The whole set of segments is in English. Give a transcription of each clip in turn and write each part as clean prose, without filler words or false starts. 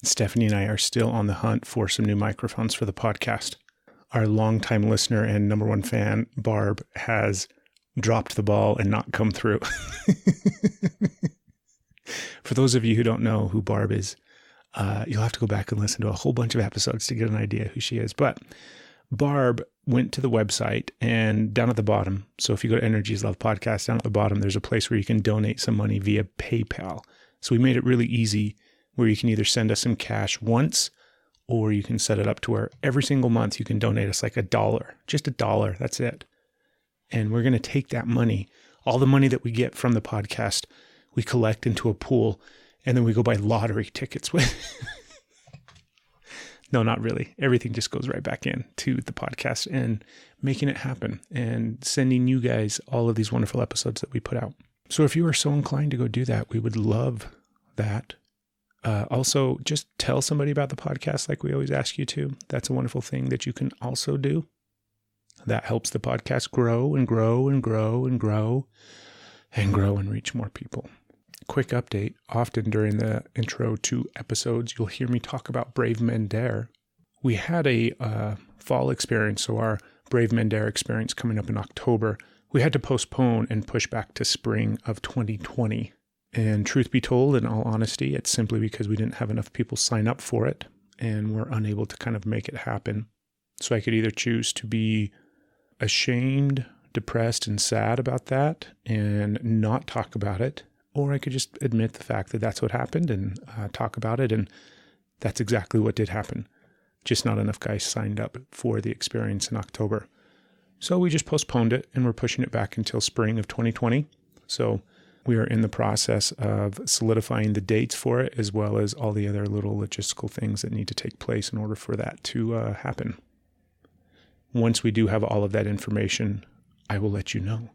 Stephanie and I are still on the hunt for some new microphones for the podcast. Our longtime listener and number one fan, Barb, has dropped the ball and not come through. For those of you who don't know who Barb is, you'll have to go back and listen to a whole bunch of episodes to get an idea who she is. But Barb went to the website, and down at the bottom, so if you go to Energy is Love Podcast, down at the bottom, there's a place where you can donate some money via PayPal. So we made it really easy where you can either send us some cash once, or you can set it up to where every single month you can donate us like $1, just $1. That's it. And we're going to take that money, all the money that we get from the podcast, we collect into a pool, and then we go buy lottery tickets with. No, not really. Everything just goes right back in to the podcast and making it happen and sending you guys all of these wonderful episodes that we put out. So if you are so inclined to go do that, we would love that. Also, just tell somebody about the podcast like we always ask you to. That's a wonderful thing that you can also do. That helps the podcast grow and grow and grow and grow and grow and reach more people. Quick update. Often during the intro to episodes, you'll hear me talk about Brave Men Dare. We had a fall experience, so our Brave Men Dare experience coming up in October. We had to postpone and push back to spring of 2020. And truth be told, in all honesty, it's simply because we didn't have enough people sign up for it and we're unable to kind of make it happen. So I could either choose to be ashamed, depressed, and sad about that and not talk about it, or I could just admit the fact that that's what happened and talk about it. And that's exactly what did happen. Just not enough guys signed up for the experience in October. So we just postponed it and we're pushing it back until spring of 2020. So we are in the process of solidifying the dates for it, as well as all the other little logistical things that need to take place in order for that to happen. Once we do have all of that information, I will let you know.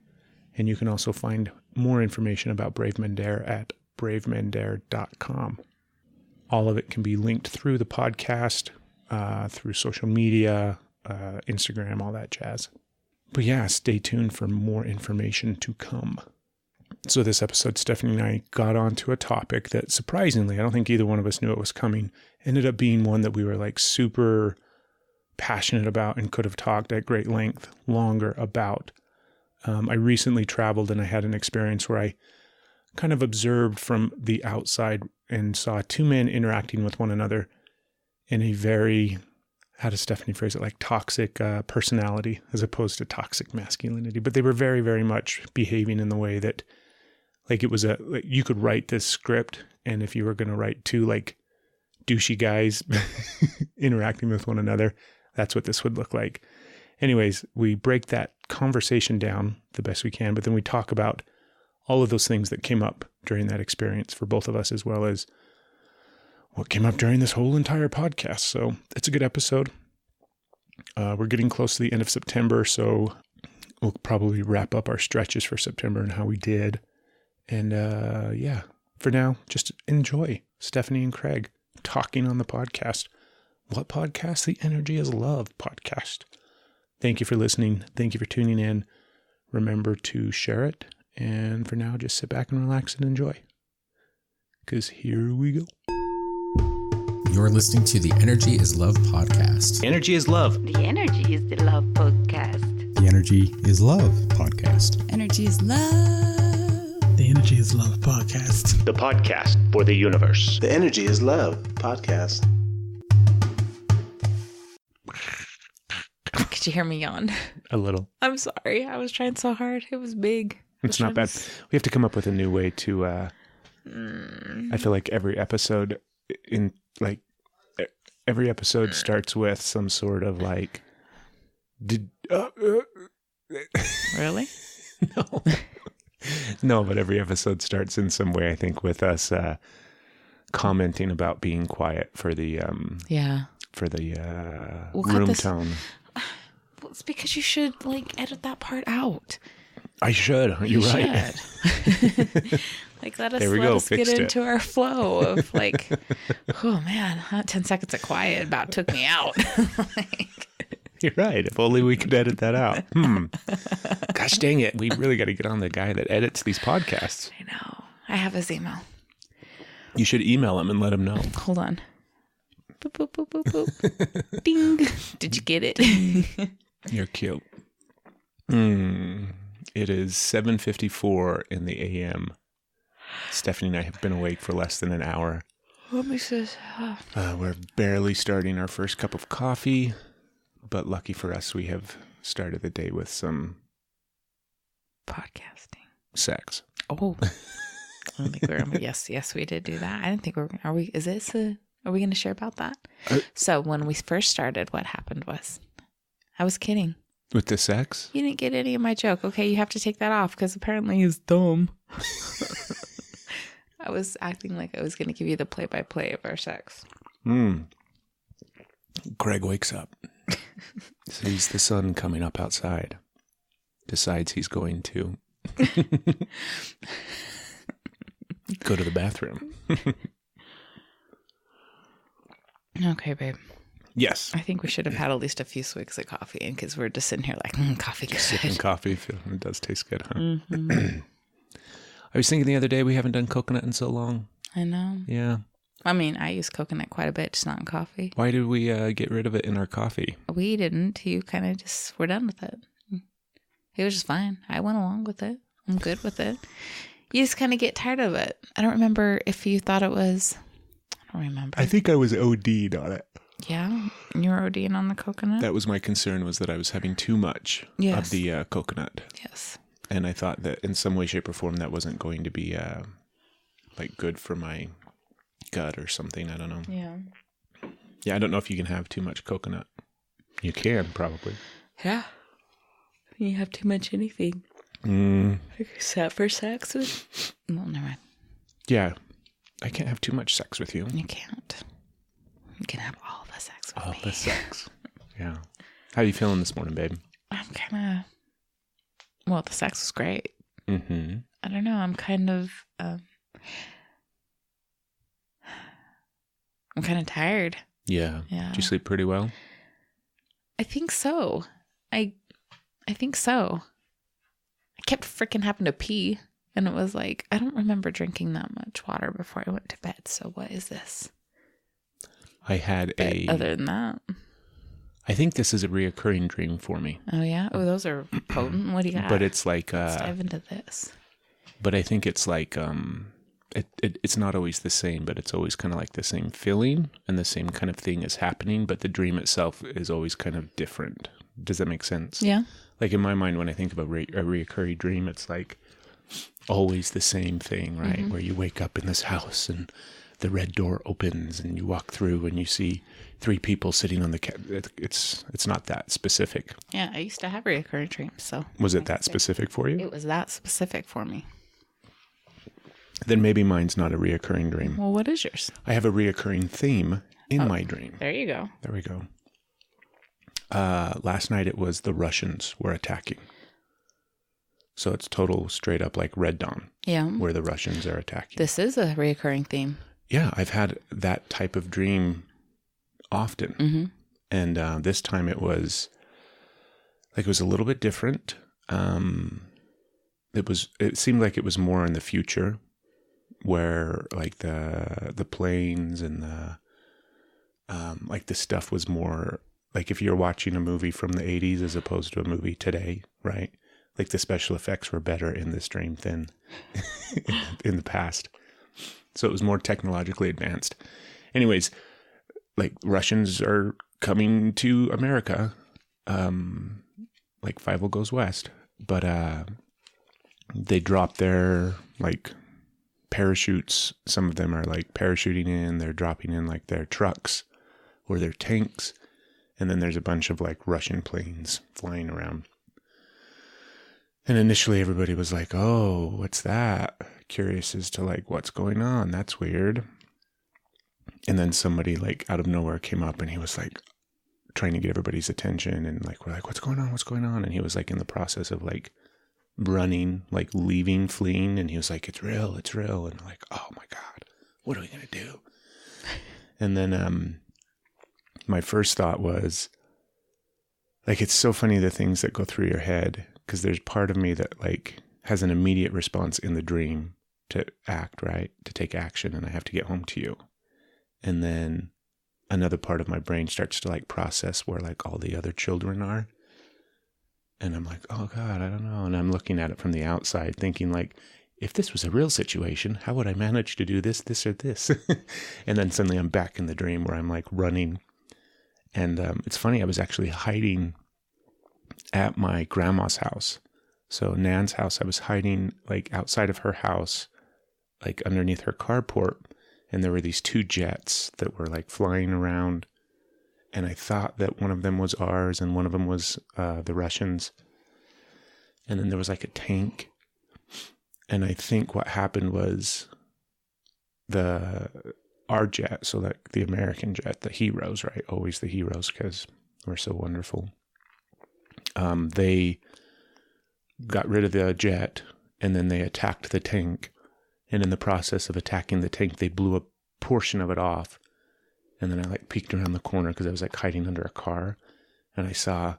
And you can also find more information about Brave Men Dare at bravemendare.com. All of it can be linked through the podcast, through social media, Instagram, all that jazz. But yeah, stay tuned for more information to come. So this episode, Stephanie and I got onto a topic that surprisingly, I don't think either one of us knew it was coming, ended up being one that we were like super passionate about and could have talked at great length longer about. I recently traveled and I had an experience where I kind of observed from the outside and saw two men interacting with one another in a very, how does Stephanie phrase it, like toxic personality as opposed to toxic masculinity. But they were very, very much behaving in the way that like it was like you could write this script, and if you were going to write two like douchey guys interacting with one another, that's what this would look like. Anyways, we break that conversation down the best we can, but then we talk about all of those things that came up during that experience for both of us, as well as what came up during this whole entire podcast. So it's a good episode. We're getting close to the end of September, so we'll probably wrap up our stretches for September and how we did. And yeah, for now, just enjoy Stephanie and Craig talking on the podcast. What podcast? The Energy is Love podcast. Thank you for listening. Thank you for tuning in. Remember to share it. And for now, just sit back and relax and enjoy. Because here we go. You're listening to the Energy is Love podcast. Energy is Love. The Energy is the Love podcast. The Energy is Love podcast. Energy is Love. The Energy is Love podcast. The podcast for the universe. The Energy is Love podcast. Could you hear me yawn? A little. I'm sorry. I was trying so hard. It was big. It's not bad. We have to come up with a new way to, I feel like every episode starts with some sort of like, Really? No. No, but every episode starts in some way, I think, with us commenting about being quiet for the room tone. Well, it's because you should edit that part out. I should. You're right. Let us get into our flow of oh man, 10 seconds of quiet about took me out. You're right. If only we could edit that out. Gosh dang it. We really got to get on the guy that edits these podcasts. I know. I have his email. You should email him and let him know. Hold on. Boop, boop, boop, boop, boop. Ding. Did you get it? You're cute. It is 7:54 in the a.m. Stephanie and I have been awake for less than an hour. What makes this? We're barely starting our first cup of coffee, but lucky for us, we have started the day with some Podcasting. Sex. Oh. I don't think we're. Yes, we did do that. I didn't think are we? Is this are we going to share about that? So when we first started, what happened was, I was kidding. With the sex? You didn't get any of my joke. Okay, you have to take that off because apparently he's dumb. I was acting like I was going to give you the play-by-play of our sex. Craig wakes up, sees the sun coming up outside, decides he's going to go to the bathroom. Okay, babe. Yes. I think we should have had at least a few swigs of coffee in because we're just sitting here like, coffee good. Sipping coffee. It does taste good, huh? Mm-hmm. I was thinking the other day we haven't done coconut in so long. I know. Yeah. I mean, I use coconut quite a bit, just not in coffee. Why did we get rid of it in our coffee? We didn't. You kind of just were done with it. It was just fine. I went along with it. I'm good with it. You just kind of get tired of it. I don't remember if you thought it was... I don't remember. I think I was OD'd on it. Yeah? You were ODing on the coconut? That was my concern, was that I was having too much of the coconut. Yes. And I thought that in some way, shape, or form, that wasn't going to be like good for my gut or something. I don't know. Yeah. Yeah, I don't know if you can have too much coconut. You can, probably. Yeah. You have too much anything. Except for sex with... Well, never mind. Yeah. I can't have too much sex with you. You can't. You can have all the sex with me. All the sex. Yeah. How are you feeling this morning, babe? I'm kind of... Well, the sex was great. Mm-hmm. I don't know. I'm kind of... I'm kind of tired. Yeah. Yeah. Did you sleep pretty well? I think so. I think so. I kept freaking having to pee. And it was like, I don't remember drinking that much water before I went to bed. So what is this? I had Other than that. I think this is a reoccurring dream for me. Oh, yeah? Oh, those are potent. What do you got? But it's like... Let's dive into this. But I think it's like... It's not always the same, but it's always kind of like the same feeling and the same kind of thing is happening, but the dream itself is always kind of different. Does that make sense? Yeah. Like in my mind, when I think of a reoccurring dream, it's like always the same thing, right? Mm-hmm. Where you wake up in this house and the red door opens and you walk through and you see 3 people sitting on the couch. It's not that specific. Yeah, I used to have reoccurring dreams, so. Was it that specific for you? It was that specific for me. Then maybe mine's not a reoccurring dream. Well, what is yours? I have a reoccurring theme in my dream. There you go. There we go. Last night it was the Russians were attacking. So it's total straight up like Red Dawn. Yeah. Where the Russians are attacking. This is a reoccurring theme. Yeah, I've had that type of dream often. Mm-hmm. And this time it was like, it was a little bit different. It seemed like it was more in the future, where like the planes and the like the stuff was more like if you're watching a movie from the 80s as opposed to a movie today, right? Like the special effects were better in this dream than in the past. So it was more technologically advanced. Anyways, like Russians are coming to America, like Fievel Goes West, but they drop their like parachutes. Some of them are like parachuting in, they're dropping in like their trucks or their tanks. And then there's a bunch of like Russian planes flying around. And initially everybody was like, oh, what's that? Curious as to like, what's going on? That's weird. And then somebody like out of nowhere came up and he was like trying to get everybody's attention. And like, we're like, what's going on? What's going on? And he was like in the process of like running, like leaving, fleeing. And he was like, it's real. It's real. And like, oh my God, what are we going to do? And then my first thought was like, it's so funny the things that go through your head. Because there's part of me that like has an immediate response in the dream to act, right? To take action, and I have to get home to you. And then another part of my brain starts to like process where like all the other children are. And I'm like, oh God, I don't know. And I'm looking at it from the outside thinking like, if this was a real situation, how would I manage to do this, or this? And then suddenly I'm back in the dream where I'm like running. And it's funny, I was actually hiding at my grandma's house. So Nan's house, I was hiding like outside of her house, like underneath her carport. And there were these 2 jets that were like flying around. And I thought that one of them was ours and one of them was the Russians. And then there was like a tank. And I think what happened was our jet, so like the American jet, the heroes, right? Always the heroes because we're so wonderful. They got rid of the jet and then they attacked the tank. And in the process of attacking the tank, they blew a portion of it off. And then I like peeked around the corner because I was like hiding under a car. And I saw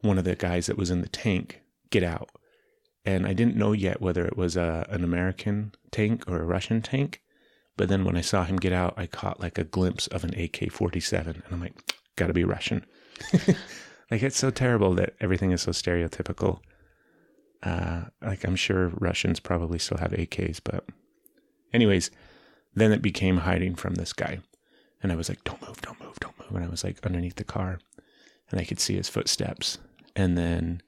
one of the guys that was in the tank get out. And I didn't know yet whether it was an American tank or a Russian tank. But then when I saw him get out, I caught like a glimpse of an AK-47. And I'm like, gotta be Russian. Like, it's so terrible that everything is so stereotypical. Like, I'm sure Russians probably still have AKs. But anyways, then it became hiding from this guy. And I was like, don't move, don't move, don't move. And I was like underneath the car. And I could see his footsteps. And then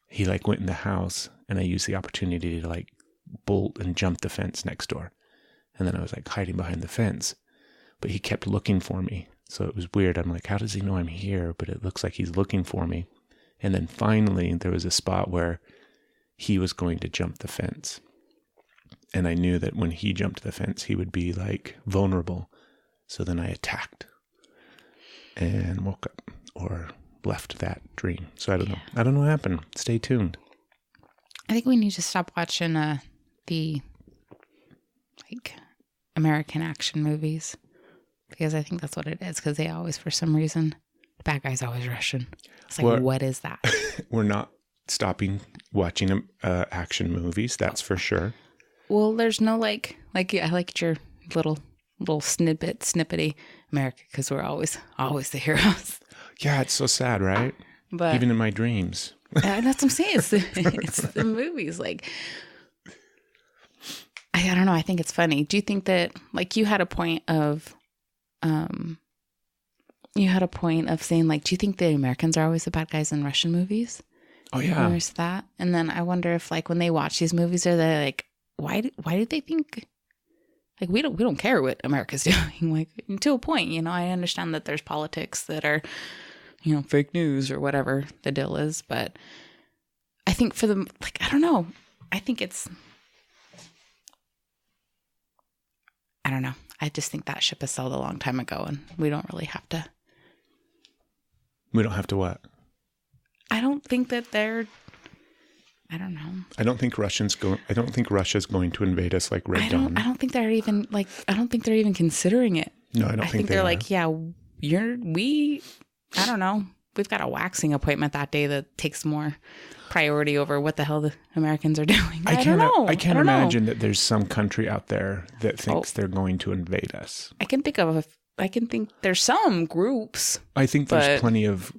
he like went in the house. And I used the opportunity to like bolt and jump the fence next door. And then I was like hiding behind the fence. But he kept looking for me. So it was weird. I'm like, how does he know I'm here? But it looks like he's looking for me. And then finally there was a spot where he was going to jump the fence. And I knew that when he jumped the fence, he would be like vulnerable. So then I attacked and woke up or left that dream. So I don't know. I don't know what happened. Stay tuned. I think we need to stop watching the like American action movies because I think that's what it is. Because they always, for some reason, the bad guy's always Russian. It's like, what is that? We're not stopping watching action movies. That's for sure. Well, there's no I liked your little snippety America because we're always the heroes. Yeah, it's so sad, right? But even in my dreams. That's what I'm saying. It's the movies. Like, I don't know. I think it's funny. Do you think that like you had a point of saying like, do you think the Americans are always the bad guys in Russian movies? Oh yeah, there's that. And then I wonder if like when they watch these movies, are they like, why did they think? Like, we don't care what America's doing. Like, to a point, you know, I understand that there's politics that are, you know, fake news or whatever the deal is. But I think for them, like, I don't know. I think I don't know. I just think that ship has sailed a long time ago and we don't really have to. We don't have to what? I don't think that I don't know. I don't think Russia's going to invade us like Red Dawn. I don't think they're even considering it. No, I don't think they're like, yeah, I don't know. We've got a waxing appointment that day that takes more priority over what the hell the Americans are doing. I don't know. I can't imagine that there's some country out there that thinks they're going to invade us. I can think there's some groups. I think there's plenty of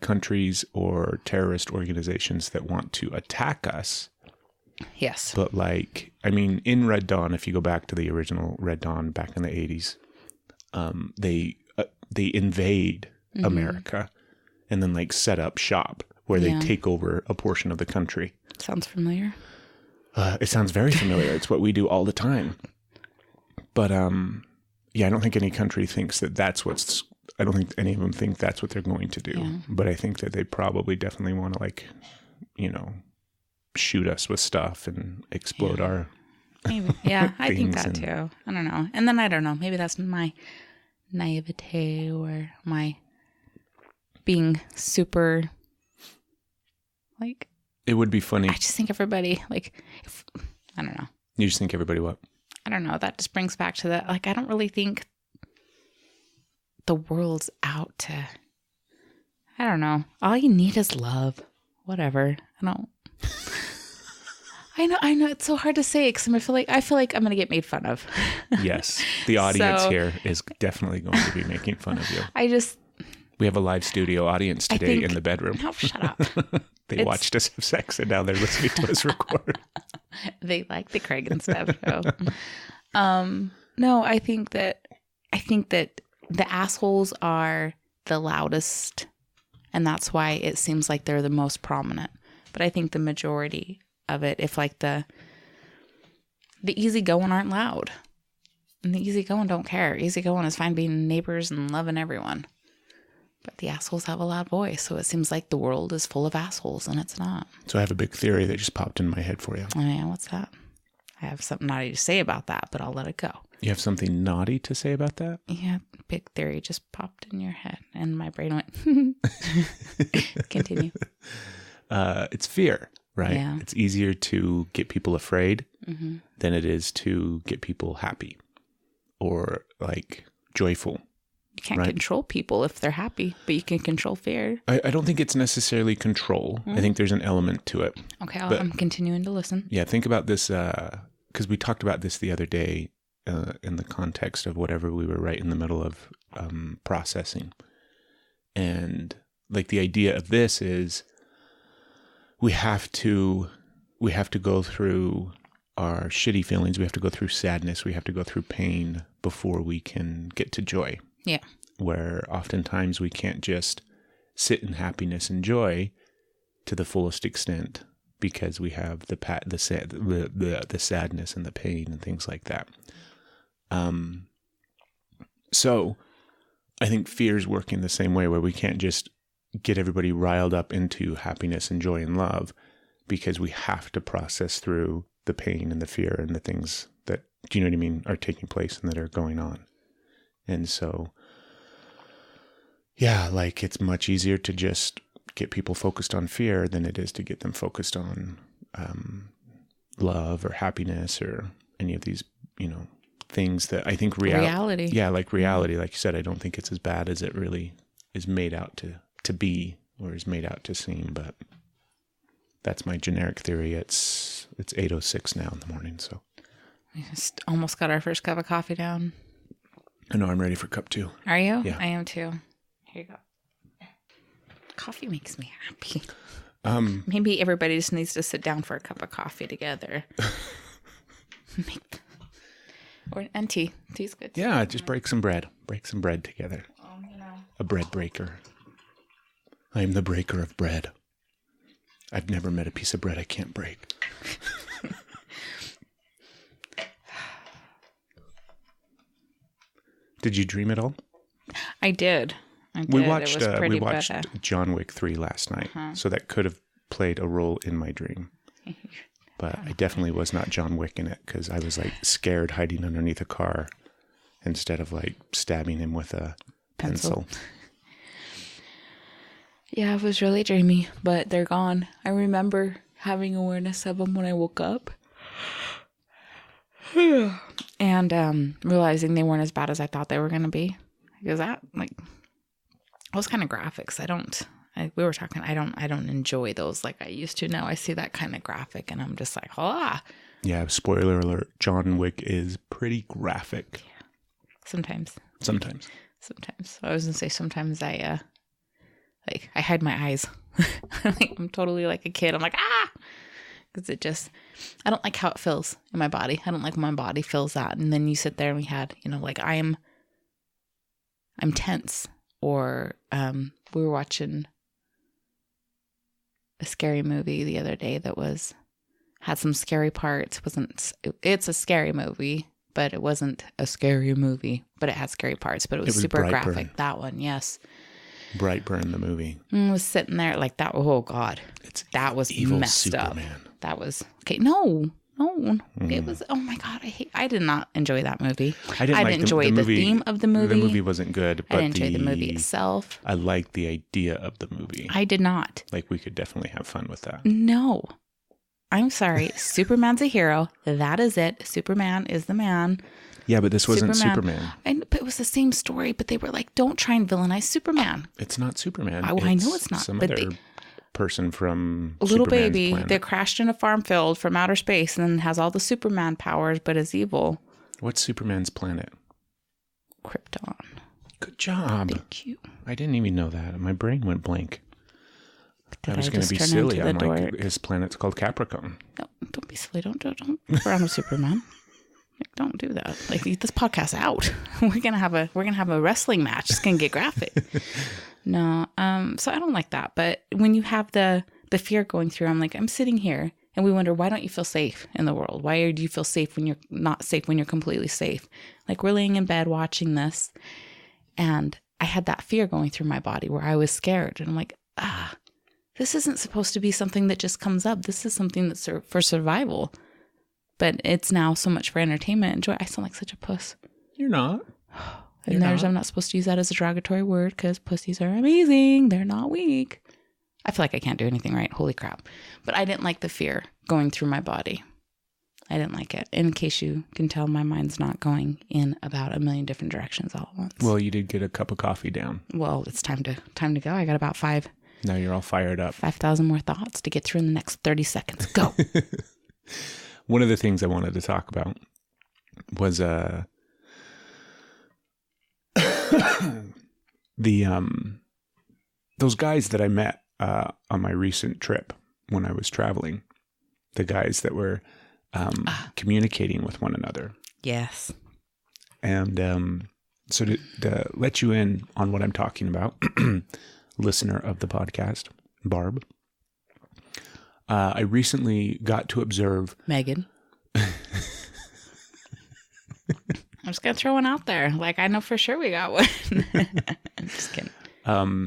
countries or terrorist organizations that want to attack us. Yes. But like, I mean, in Red Dawn, if you go back to the original Red Dawn back in the 80s, they invade America and then like set up shop where they take over a portion of the country. Sounds familiar. It sounds very familiar. It's what we do all the time. But yeah, I don't think any country thinks I don't think any of them think that's what they're going to do. Yeah. But I think that they probably definitely want to like, you know, shoot us with stuff and explode our maybe. Yeah, I think that too. I don't know. And then I don't know. Maybe that's my naivete or my being super like. It would be funny. I just think everybody I don't know. You just think everybody what? I don't know. That just brings back to that. Like, I don't really think the world's out to, I don't know. All you need is love. Whatever. I I know. It's so hard to say because I feel like I'm going to get made fun of. Yes. The audience So- here is definitely going to be making fun of you. I We have a live studio audience today think- in the bedroom. No, shut up. They watched us have sex and now they're listening to us record. They like the Craig and Steph show. No, I think that the assholes are the loudest, and that's why it seems like they're the most prominent. But I think the majority of it, if like the easygoing aren't loud, and the easygoing don't care. Easygoing is fine being neighbors and loving everyone. But the assholes have a loud voice, so it seems like the world is full of assholes, and it's not. So I have a big theory that just popped in my head for you. Oh yeah, what's that? I have something naughty to say about that, but I'll let it go. You have something naughty to say about that? Yeah, big theory just popped in your head, and my brain went, continue. It's fear, right? Yeah. It's easier to get people afraid than it is to get people happy or like joyful. You can't Right. control people if they're happy, but you can control fear. I don't think it's necessarily control. I think there's an element to it. Okay, But- I'm continuing to listen. Yeah, think about this, because we talked about this the other day in the context of whatever we were right in the middle of processing. And like the idea of this is we have to go through our shitty feelings. We have to go through sadness. We have to go through pain before we can get to joy. Yeah. Where oftentimes we can't just sit in happiness and joy to the fullest extent because we have the sadness and the pain and things like that. So I think fears work in the same way, where we can't just get everybody riled up into happiness and joy and love, because we have to process through the pain and the fear and the things that, do you know what I mean, are taking place and that are going on. And so, yeah, like it's much easier to just get people focused on fear than it is to get them focused on love or happiness or any of these, things that I think Reality. Yeah, like reality. Like you said, I don't think it's as bad as it really is made out to be or is made out to seem. But that's my generic theory. It's 8:06 now in the morning, so We just almost got our first cup of coffee down. I know I'm ready for cup 2. Are you? Yeah. I am too. Here you go. Coffee makes me happy. Maybe everybody just needs to sit down for a cup of coffee together. And tea. Tea's good. Yeah, just break some bread. Break some bread together. A bread breaker. I am the breaker of bread. I've never met a piece of bread I can't break. Did you dream at all? I did. We watched It was pretty watched John Wick 3 last night, so that could have played a role in my dream. But I definitely was not John Wick in it, because I was like scared hiding underneath a car instead of like stabbing him with a pencil. Yeah, it was really dreamy, but they're gone. I remember having awareness of them when I woke up. And realizing they weren't as bad as I thought they were going to be. Because that, like, those kind of graphics, we were talking, I don't enjoy those like I used to. Now I see that kind of graphic and I'm just like, Yeah, spoiler alert, John Wick is pretty graphic. Sometimes. Sometimes. I was going to say sometimes I hide my eyes. I'm totally like a kid. I'm like, because I don't like how it feels in my body. I don't like when my body feels that. And then you sit there and we had, like I'm tense. Or we were watching a scary movie the other day that had some scary parts. It's a scary movie, but it wasn't a scary movie. But it had scary parts. But it was super graphic. Brightburn. That one, yes. Brightburn, the movie. I was sitting there like that. Oh God, that was evil messed Superman. up. That was okay. No. It was. Oh my God, I did not enjoy that movie. I didn't enjoy the theme of the movie. The movie wasn't good, but I didn't enjoy the movie itself. I liked the idea of the movie. I did not. Like we could definitely have fun with that. No, I'm sorry. Superman's a hero. That is it. Superman is the man. Yeah, but this wasn't Superman. But it was the same story. But they were like, "Don't try and villainize Superman." It's not Superman. I know it's not. Some But other person from A little Superman's baby planet. that crashed in a farm field from outer space and has all the Superman powers, but is evil. What's Superman's planet? Krypton. Good job. Thank you. I didn't even know that. My brain went blank. Did I was I going to just be turn silly. into I'm the like, dork? his planet's called Capricorn. No, don't be silly. Don't around with Superman. Like, don't do that. Like, leave this podcast out. We're gonna have a wrestling match. It's gonna get graphic. No, so I don't like that. But when you have the fear going through, I'm sitting here and we wonder, why don't you feel safe in the world? Why do you feel safe when you're not safe, when you're completely safe? Like, we're laying in bed watching this, and I had that fear going through my body where I was scared, and I'm like, this isn't supposed to be something that just comes up. This is something that's for survival. But it's now so much for entertainment and joy. I sound like such a puss. You're not. And I'm not supposed to use that as a derogatory word because pussies are amazing. They're not weak. I feel like I can't do anything right. Holy crap. But I didn't like the fear going through my body. I didn't like it. In case you can tell, my mind's not going in about a million different directions all at once. Well, you did get a cup of coffee down. Well, it's time to go. I got about 5,000 Now you're all fired up. more thoughts to get through in the next 30 seconds. Go. One of the things I wanted to talk about was those guys that I met on my recent trip when I was traveling. The guys that were communicating with one another. Yes. And so to let you in on what I'm talking about, listener of the podcast, Barb, I recently got to observe Megan. I'm just going to throw one out there. Like, I know for sure we got one. I'm just kidding. Hold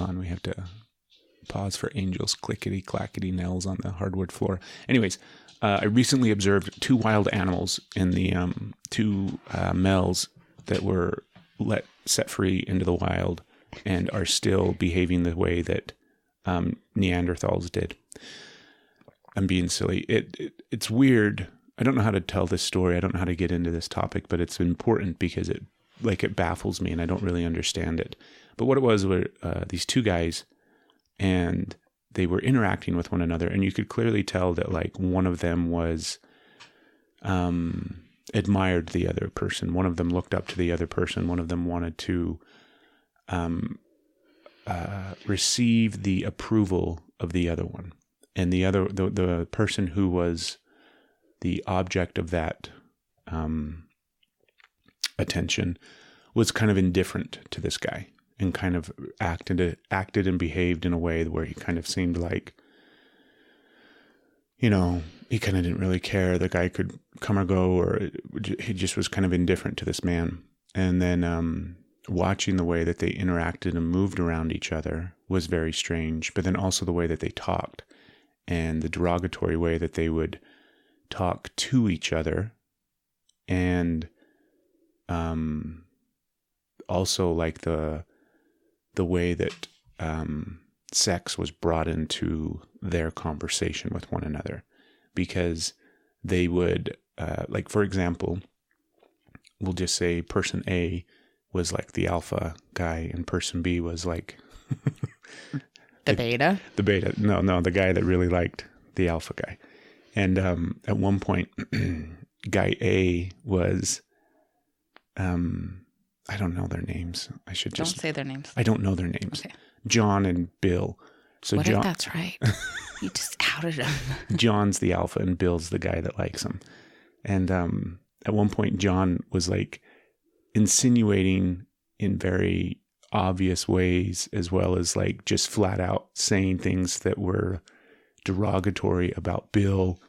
on. We have to pause for angels clickety clackety nails on the hardwood floor. Anyways, I recently observed 2 wild animals in the 2 males that were set free into the wild and are still behaving the way that Neanderthals did. I'm being silly. It's weird. I don't know how to tell this story. I don't know how to get into this topic, but it's important because it baffles me and I don't really understand it. But what it was were these 2 guys, and they were interacting with one another, and you could clearly tell that like one of them was admired the other person. One of them looked up to the other person. One of them wanted to receive the approval of the other one. And the person who was the object of that attention was kind of indifferent to this guy and kind of acted and behaved in a way where he kind of seemed like, he kind of didn't really care. The guy could come or go, or he just was kind of indifferent to this man. And then watching the way that they interacted and moved around each other was very strange. But then also the way that they talked and the derogatory way that they would talk to each other, and also like the way that sex was brought into their conversation with one another, because they would like, for example, we'll just say person A was like the alpha guy and person B was like the beta. The beta. No, the guy that really liked the alpha guy. And at one point, guy A was, I don't know their names. I should just... Don't say their names. I don't know their names. Okay. John and Bill. So what John, if that's right? You just outed him. John's the alpha and Bill's the guy that likes him. And at one point, John was like insinuating in very obvious ways, as well as like just flat out saying things that were derogatory about Bill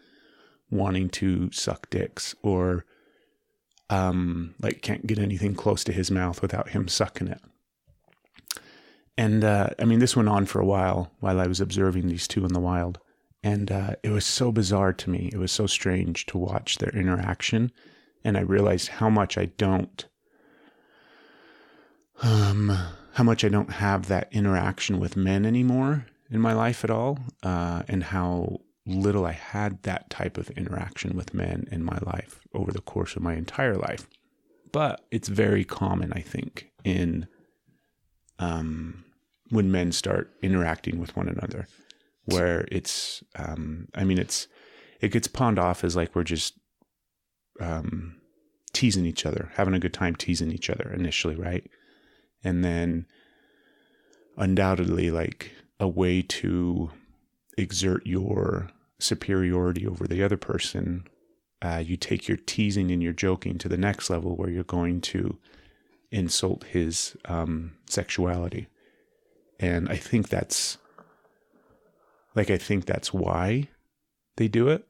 wanting to suck dicks, or like can't get anything close to his mouth without him sucking it. And I mean, this went on for a while I was observing these 2 in the wild. And it was so bizarre to me. It was so strange to watch their interaction. And I realized how much I don't have that interaction with men anymore in my life at all. And how little I had that type of interaction with men in my life over the course of my entire life. But it's very common, I think, in when men start interacting with one another, where it's, it gets pawned off as like we're just teasing each other, having a good time teasing each other initially, right? And then undoubtedly like a way to exert your superiority over the other person, you take your teasing and your joking to the next level where you're going to insult his sexuality. And I think that's why they do it.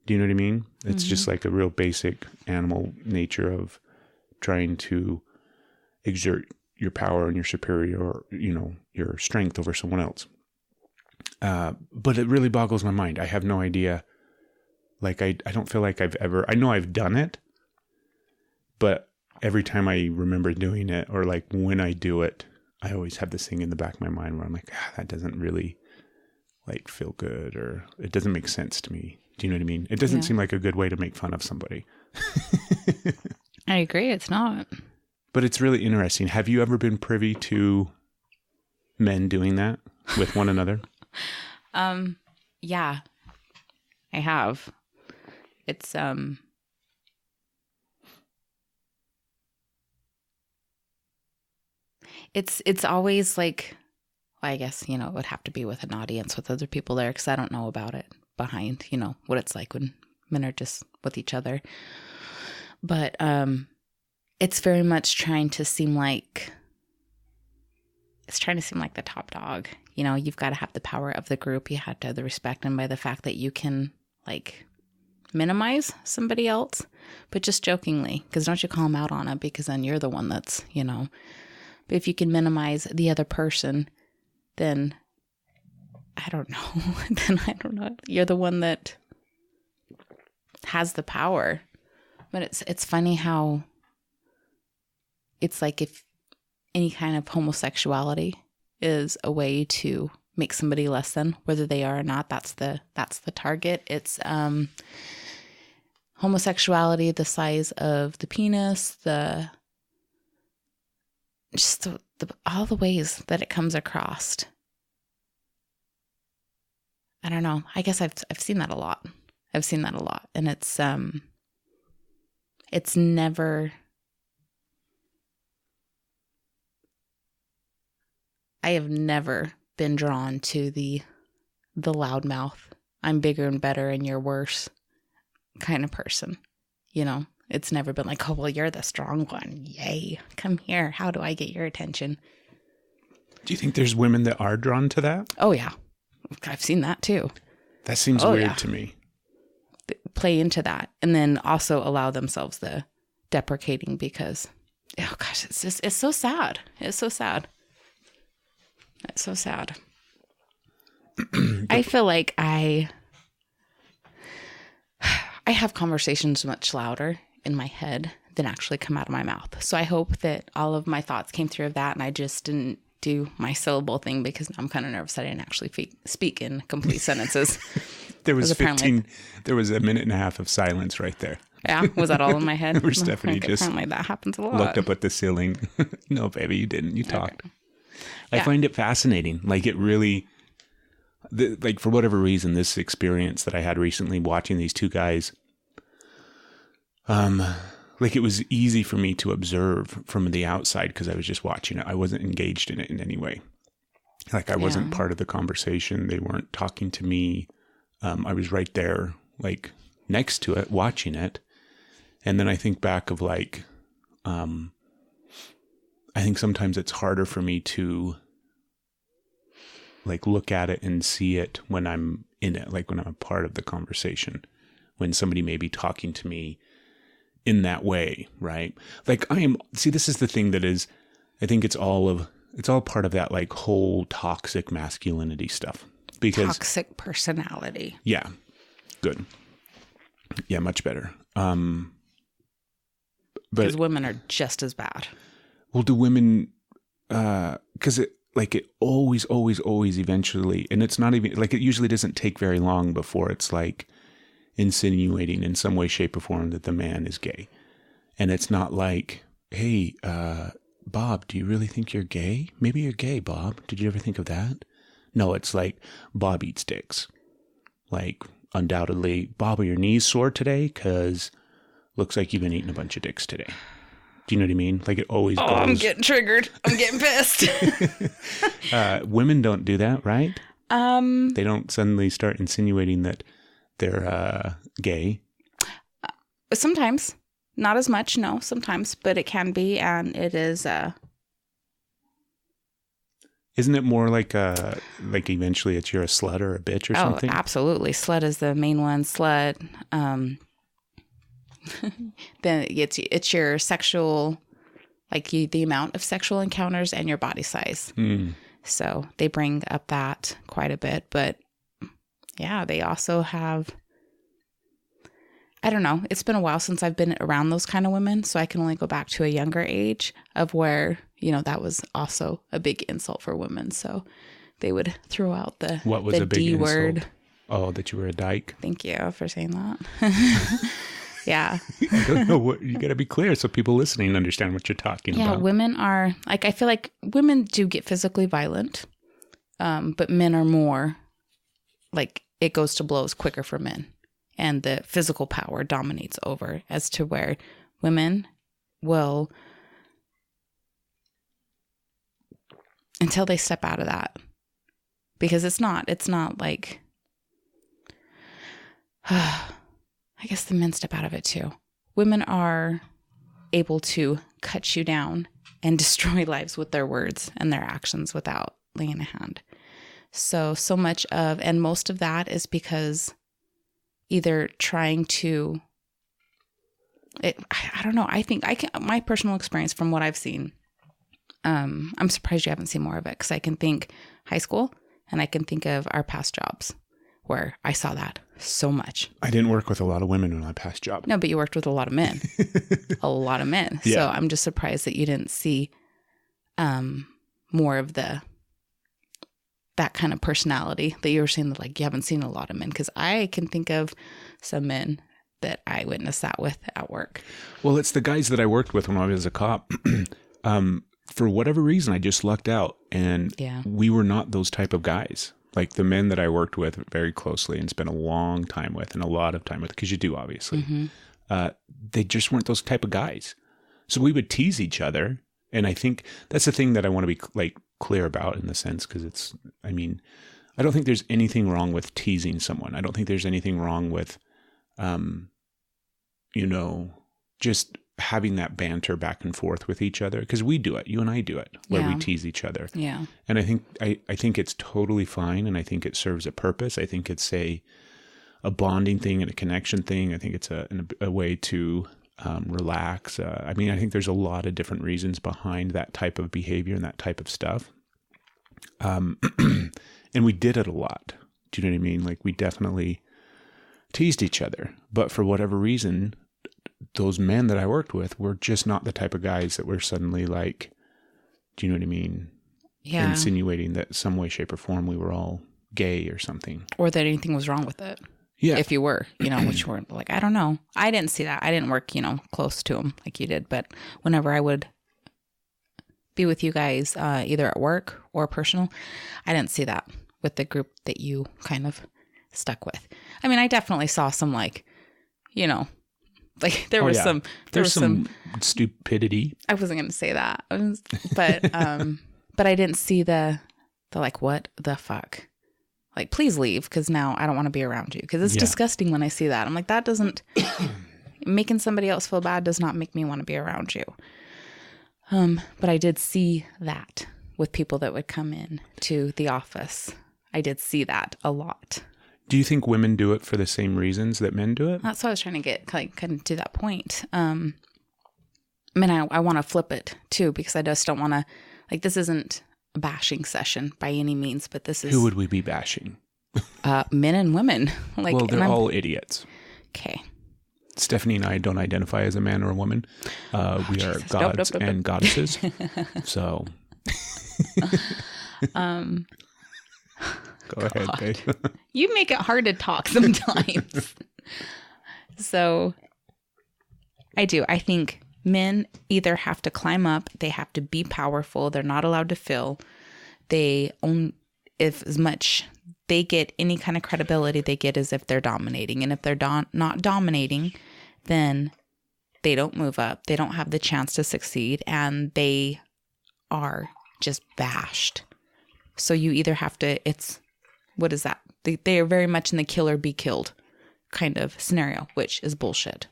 Do you know what I mean? It's just like a real basic animal nature of trying to exert your power and your superior, your strength over someone else. But it really boggles my mind. I have no idea. Like, I don't feel like I know I've done it, but every time I remember doing it, or like when I do it, I always have this thing in the back of my mind where I'm like, that doesn't really like feel good, or it doesn't make sense to me. Do you know what I mean? It doesn't seem like a good way to make fun of somebody. I agree. It's not. But it's really interesting. Have you ever been privy to men doing that with one another? Yeah, I have. It's always like, well, I guess, it would have to be with an audience with other people there, because I don't know about it behind, what it's like when men are just with each other. But it's very much trying to seem like the top dog. You've got to have the power of the group. You have to have the respect. And by the fact that you can like minimize somebody else, but just jokingly, because don't you call them out on it, because then you're the one that's, but if you can minimize the other person, then I don't know. You're the one that has the power. But it's funny how it's like if any kind of homosexuality is a way to make somebody less than, whether they are or not, that's the target. It's homosexuality, the size of the penis, all the ways that it comes across. I don't know. I guess I've seen that a lot. And it's never, I have never been drawn to the loudmouth, I'm bigger and better and you're worse kind of person. It's never been like, oh, well, you're the strong one. Yay. Come here. How do I get your attention? Do you think there's women that are drawn to that? Oh, yeah. I've seen that too. That seems weird to me. Play into that, and then also allow themselves the deprecating, because, oh gosh, it's so sad. It's so sad. It's so sad. I feel like I have conversations much louder in my head than actually come out of my mouth. So I hope that all of my thoughts came through of that, and I just didn't do my syllable thing, because I'm kind of nervous that I didn't actually speak in complete sentences. There was there was a minute and a half of silence right there. Yeah, was that all in my head? Where Stephanie just apparently that happens a lot. Looked up at the ceiling. No, baby, you didn't. You talked. Okay. I find it fascinating. Like, it really, like, for whatever reason, this experience that I had recently watching these two guys, like, it was easy for me to observe from the outside because I was just watching it. I wasn't engaged in it in any way. Like, I wasn't part of the conversation. They weren't talking to me. I was right there, like, next to it, watching it. And then I think back of, like, I think sometimes it's harder for me to, like, look at it and see it when I'm in it, like when I'm a part of the conversation, when somebody may be talking to me in that way, right? Like, this is the thing that is, I think it's all part of that, like, whole toxic masculinity stuff. Because toxic personality. Yeah. Good. Yeah, much better. Because women are just as bad. Well, do women, because it always eventually, and it's not even, like, it usually doesn't take very long before it's like insinuating in some way, shape, or form that the man is gay. And it's not like, hey, Bob, do you really think you're gay? Maybe you're gay, Bob. Did you ever think of that? No, it's like, Bob eats dicks. Like, undoubtedly, Bob, are your knees sore today? Because looks like you've been eating a bunch of dicks today. Do you know what I mean? Like, it always goes. I'm getting triggered. I'm getting pissed. Women don't do that, right? They don't suddenly start insinuating that they're gay. Sometimes. Not as much, no, sometimes, but it can be, and it is. Isn't it more like eventually you're a slut or a bitch or something? Oh, absolutely. Slut is the main one. Slut. Then it's your sexual, like the amount of sexual encounters and your body size. So they bring up that quite a bit, but yeah, they also have. I don't know. It's been a while since I've been around those kind of women, so I can only go back to a younger age of where, that was also a big insult for women. So they would throw out the what was a big D word. Insult? Oh, that you were a dyke. Thank you for saying that. Yeah. I don't know what you got to be clear so people listening understand what you're talking about. Yeah, women are I feel like women do get physically violent, but men are more like it goes to blows quicker for men. And the physical power dominates over as to where women will, until they step out of that. Because it's not like, I guess the men step out of it too. Women are able to cut you down and destroy lives with their words and their actions without laying a hand. So much of, and most of that is because either trying to, I don't know. I think my personal experience from what I've seen, I'm surprised you haven't seen more of it because I can think high school and I can think of our past jobs where I saw that so much. I didn't work with a lot of women in my past job. No, but you worked with a lot of men, a lot of men. Yeah. So I'm just surprised that you didn't see more of that kind of personality that you were saying that like you haven't seen a lot of men, because I can think of some men that I witnessed that with at work. Well, it's the guys that I worked with when I was a cop. For whatever reason, I just lucked out, and we were not those type of guys. Like the men that I worked with very closely and spent a long time with and a lot of time with, because you do obviously, they just weren't those type of guys. So we would tease each other. And I think that's the thing that I want to be like clear about in the sense, because I don't think there's anything wrong with teasing someone. I don't think there's anything wrong with, just having that banter back and forth with each other, because we do it. You and I do it where we tease each other. Yeah. And I think it's totally fine. And I think it serves a purpose. I think it's a bonding thing and a connection thing. I think it's a way to relax. I think there's a lot of different reasons behind that type of behavior and that type of stuff. And we did it a lot. Do you know what I mean? Like we definitely teased each other, but for whatever reason, those men that I worked with were just not the type of guys that were suddenly like, do you know what I mean? Yeah. Insinuating that some way, shape or form, we were all gay or something. Or that anything was wrong with it. Yeah. If you were, which you weren't, like, I don't know. I didn't see that. I didn't work, close to them like you did. But whenever I would be with you guys, either at work or personal, I didn't see that with the group that you kind of stuck with. I mean, I definitely saw some like, like there was some stupidity. I wasn't going to say that, but I didn't see the like, what the fuck? Like, please leave, because now I don't want to be around you, because it's disgusting when I see that. I'm like, that doesn't, making somebody else feel bad does not make me want to be around you. But I did see that with people that would come in to the office. I did see that a lot. Do you think women do it for the same reasons that men do it? That's what I was trying to get, like, kind of to that point. I want to flip it too, because I just don't want to, like, this isn't a bashing session by any means, but this is... Who would we be bashing? Men and women. Like, well, they're all idiots. Okay. Stephanie and I don't identify as a man or a woman. We are gods and goddesses. So... Go ahead, babe. You make it hard to talk sometimes. So I do. I think Men either have to climb up, they have to be powerful, they're not allowed to feel. They own, if as much they get any kind of credibility they get as if they're dominating. And if they're not dominating, then they don't move up. They don't have the chance to succeed, and they are just bashed. So you either have to, what is that? They are very much in the kill or be killed kind of scenario, which is bullshit.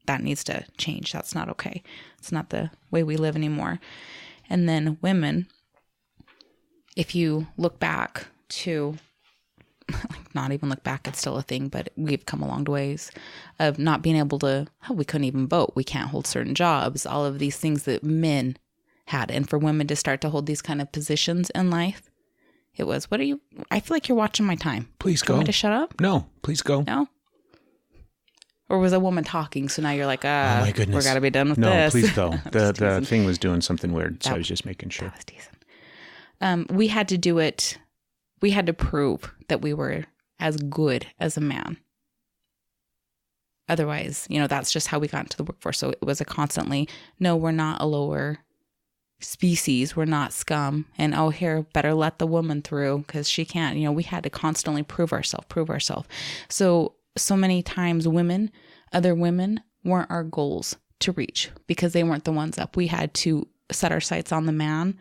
That needs to change. That's not okay. It's not the way we live anymore. And then women, if you look back to, not even look back, it's still a thing, but we've come a long ways of not being able to, we couldn't even vote. We can't hold certain jobs, all of these things that men had. And for women to start to hold these kind of positions in life, it was, I feel like you're watching my time. Please go. Want me to shut up? No, please go. No? Or was a woman talking, so now you're like, oh my goodness, we got to be done with no, this. No, please go. The thing was doing something weird, so I was just making sure. That was decent. We had to do it. We had to prove that we were as good as a man. Otherwise, that's just how we got into the workforce. So it was a constantly, no, we're not a lower species. We're not scum. And, here, better let the woman through because she can't. We had to constantly prove ourselves. So many times other women weren't our goals to reach because they weren't the ones up. We had to set our sights on the man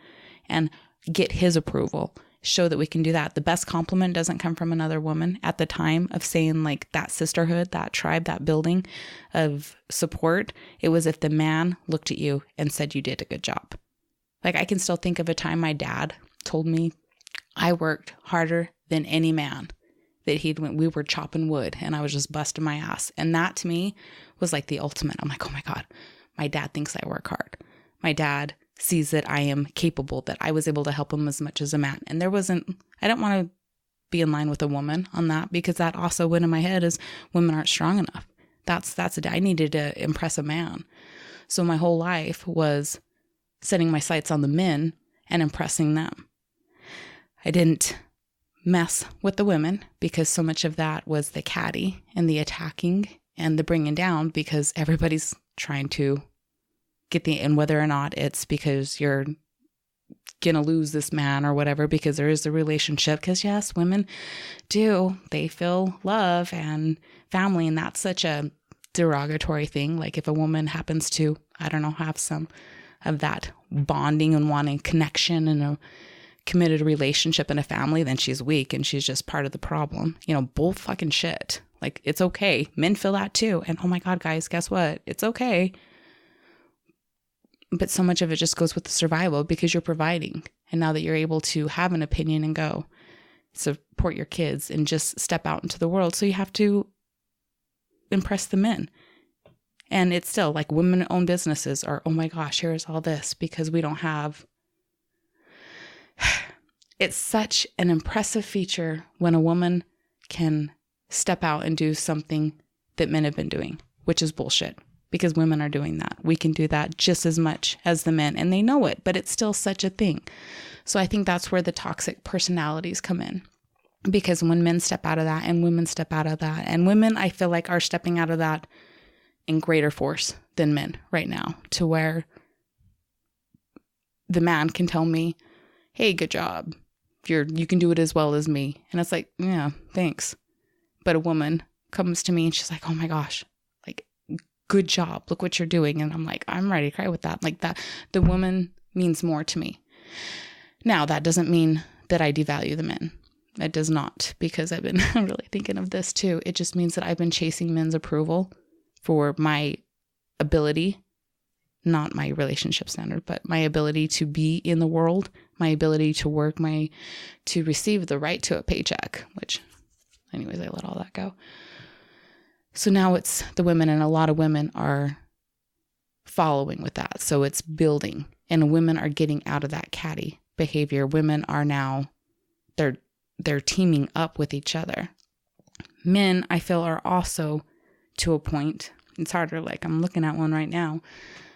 and get his approval, show that we can do that. The best compliment doesn't come from another woman at the time of saying like that sisterhood, that tribe, that building of support. It was if the man looked at you and said you did a good job. Like I can still think of a time my dad told me I worked harder than any man. That we were chopping wood and I was just busting my ass. And that to me was like the ultimate. I'm like, oh my God, my dad thinks I work hard. My dad sees that I am capable, that I was able to help him as much as a man. And I don't want to be in line with a woman on that because that also went in my head as women aren't strong enough. I needed to impress a man. So my whole life was setting my sights on the men and impressing them. I didn't mess with the women because so much of that was the catty and the attacking and the bringing down because everybody's trying to get and whether or not it's because you're gonna lose this man or whatever, because there is a relationship, because yes, women they feel love and family, and that's such a derogatory thing. Like if a woman happens to, I don't know, have some of that bonding and wanting connection and a committed relationship in a family, then she's weak and she's just part of the problem. Bull fucking shit. Like it's okay. Men feel that too. And oh my God, guys, guess what? It's okay. But so much of it just goes with the survival because you're providing. And now that you're able to have an opinion and go support your kids and just step out into the world. So you have to impress the men. And it's still like women-owned businesses are, oh my gosh, here's all this because we don't have. It's such an impressive feature when a woman can step out and do something that men have been doing, which is bullshit because women are doing that. We can do that just as much as the men and they know it, but it's still such a thing. So I think that's where the toxic personalities come in because when men step out of that and women step out of that, and women I feel like are stepping out of that in greater force than men right now, to where the man can tell me, hey, good job. You can do it as well as me. And it's like, yeah, thanks. But a woman comes to me and she's like, oh my gosh, like, good job. Look what you're doing. And I'm like, I'm ready to cry with that. Like that, the woman means more to me. Now, that doesn't mean that I devalue the men. It does not, because I've been really thinking of this too. It just means that I've been chasing men's approval for my ability, not my relationship standard, but my ability to be in the world, my ability to work, to receive the right to a paycheck, which anyways, I let all that go. So now it's the women, and a lot of women are following with that. So it's building, and women are getting out of that catty behavior. Women are now, they're teaming up with each other. Men, I feel, are also to a point, it's harder, like I'm looking at one right now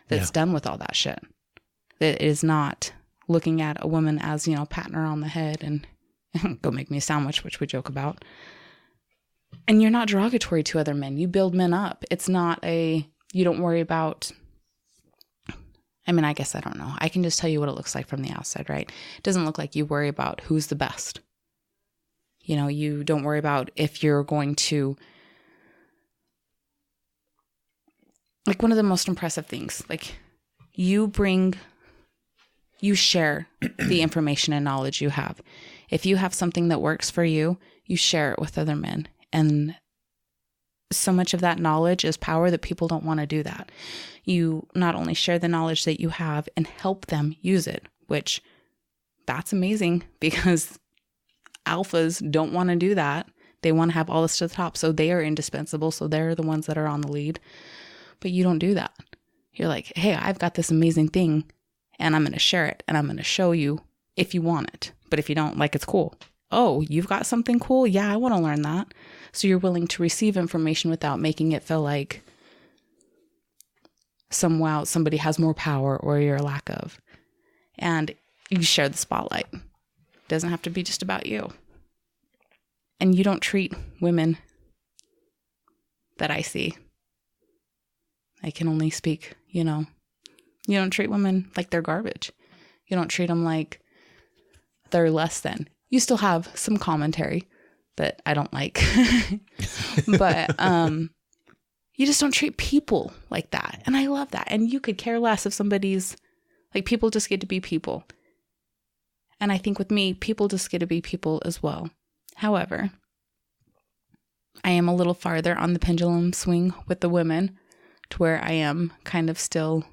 that's done with all that shit. That is not looking at a woman as, patting her on the head and go make me a sandwich, which we joke about. And you're not derogatory to other men. You build men up. It's not you don't worry about I mean, I guess I don't know. I can just tell you what it looks like from the outside, right? It doesn't look like you worry about who's the best. You know, you don't worry about if you're going to, like, one of the most impressive things, like, you share the information and knowledge you have. If you have something that works for you, you share it with other men. And so much of that knowledge is power that people don't want to do that. You not only share the knowledge that you have and help them use it, which that's amazing because alphas don't want to do that. They want to have all this to the top. So they are indispensable. So they're the ones that are on the lead. But you don't do that. You're like, hey, I've got this amazing thing and I'm going to share it and I'm going to show you if you want it. But if you don't, like, it's cool. Oh, you've got something cool? Yeah, I want to learn that. So you're willing to receive information without making it feel like somehow somebody has more power or you're a lack of. And you share the spotlight. It doesn't have to be just about you. And you don't treat women that I see. I can only speak, you know. You don't treat women like they're garbage. You don't treat them like they're less than. You still have some commentary that I don't like. But you just don't treat people like that. And I love that. And you could care less if somebody's, like, people just get to be people. And I think with me, people just get to be people as well. However, I am a little farther on the pendulum swing with the women to where I am kind of still,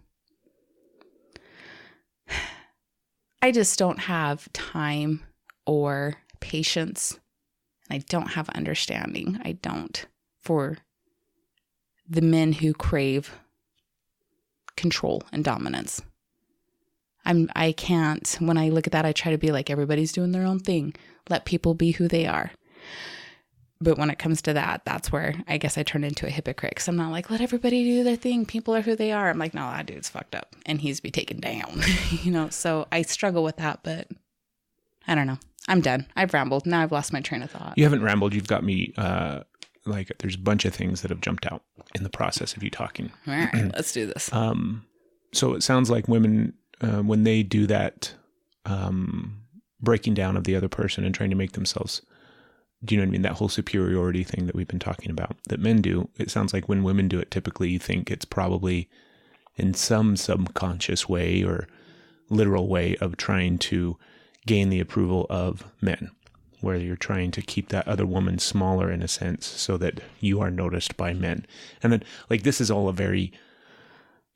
I just don't have time or patience. And I don't have understanding. I don't for the men who crave control and dominance. I can't, when I look at that, I try to be like, everybody's doing their own thing. Let people be who they are. But when it comes to that, that's where I guess I turn into a hypocrite. Because I'm not like, let everybody do their thing. People are who they are. I'm like, no, that dude's fucked up. And he's be taken down. You know, so I struggle with that. But I don't know. I'm done. I've rambled. Now I've lost my train of thought. You haven't rambled. You've got me, like, there's a bunch of things that have jumped out in the process of you talking. All right, let's do this. So it sounds like women, when they do that breaking down of the other person and trying to make themselves, do you know what I mean? That whole superiority thing that we've been talking about that men do, it sounds like when women do it, typically you think it's probably in some subconscious way or literal way of trying to gain the approval of men, where you're trying to keep that other woman smaller in a sense so that you are noticed by men. And then, like, this is all a very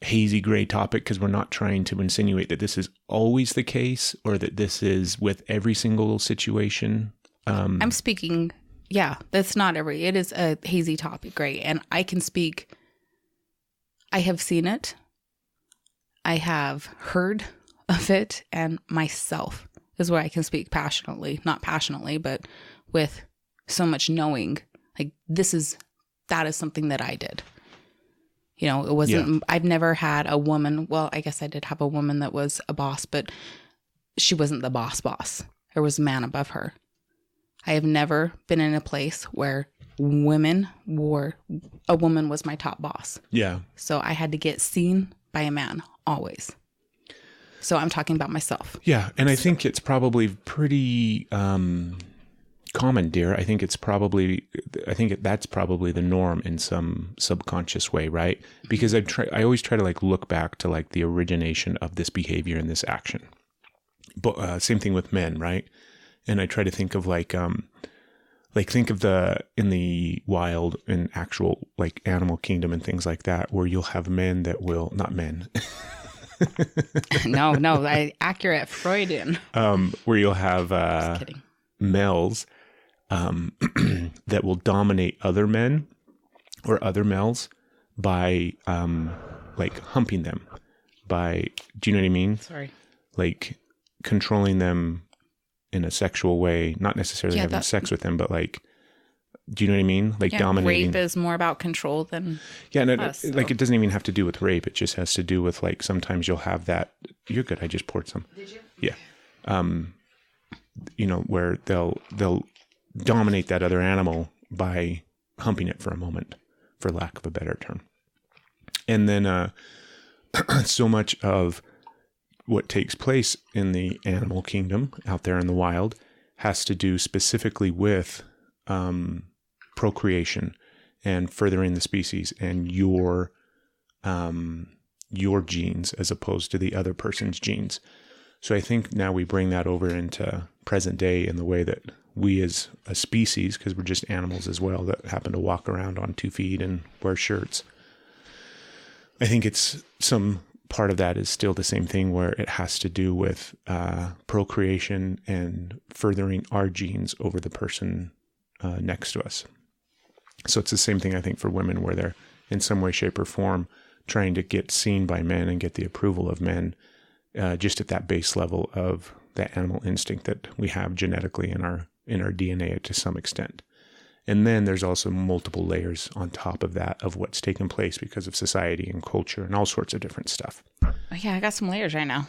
hazy gray topic because we're not trying to insinuate that this is always the case or that this is with every single situation. I'm speaking, yeah, that's not it is a hazy topic, right? And I can speak, I have seen it, I have heard of it, and myself is where I can speak passionately, not passionately, but with so much knowing, like, that is something that I did. You know, it wasn't, I've never had a woman, well, I guess I did have a woman that was a boss, but she wasn't the boss. There was a man above her. I have never been in a place where a woman was my top boss. Yeah. So I had to get seen by a man always. So I'm talking about myself. Yeah. And I think it's probably pretty common, dear. I think that's probably the norm in some subconscious way, right? Because I always try to, like, look back to, like, the origination of this behavior and this action. But same thing with men, right? And I try to think of think of in the wild, in actual, like, animal kingdom and things like that, where you'll have men that will, not men. No, accurate Freudian. Where you'll have males that will dominate other men or other males by like humping them, do you know what I mean? Sorry. Like controlling them in a sexual way, not necessarily having sex with them, but, like, do you know what I mean? Like, dominating. Rape is more about control than us, so. Like, it doesn't even have to do with rape. It just has to do with, like, sometimes you'll have that. You're good. I just poured some. Did you? Yeah. You know, where they'll dominate that other animal by humping it for a moment, for lack of a better term. And then, so much of what takes place in the animal kingdom out there in the wild has to do specifically with procreation and furthering the species and your genes as opposed to the other person's genes. So I think now we bring that over into present day in the way that we as a species, because we're just animals as well that happen to walk around on 2 feet and wear shirts. I think it's some part of that is still the same thing where it has to do with procreation and furthering our genes over the person next to us. So it's the same thing, I think, for women where they're in some way, shape, or form trying to get seen by men and get the approval of men just at that base level of that animal instinct that we have genetically in our DNA to some extent. And then there's also multiple layers on top of that of what's taken place because of society and culture and all sorts of different stuff. Oh, yeah, I got some layers right now.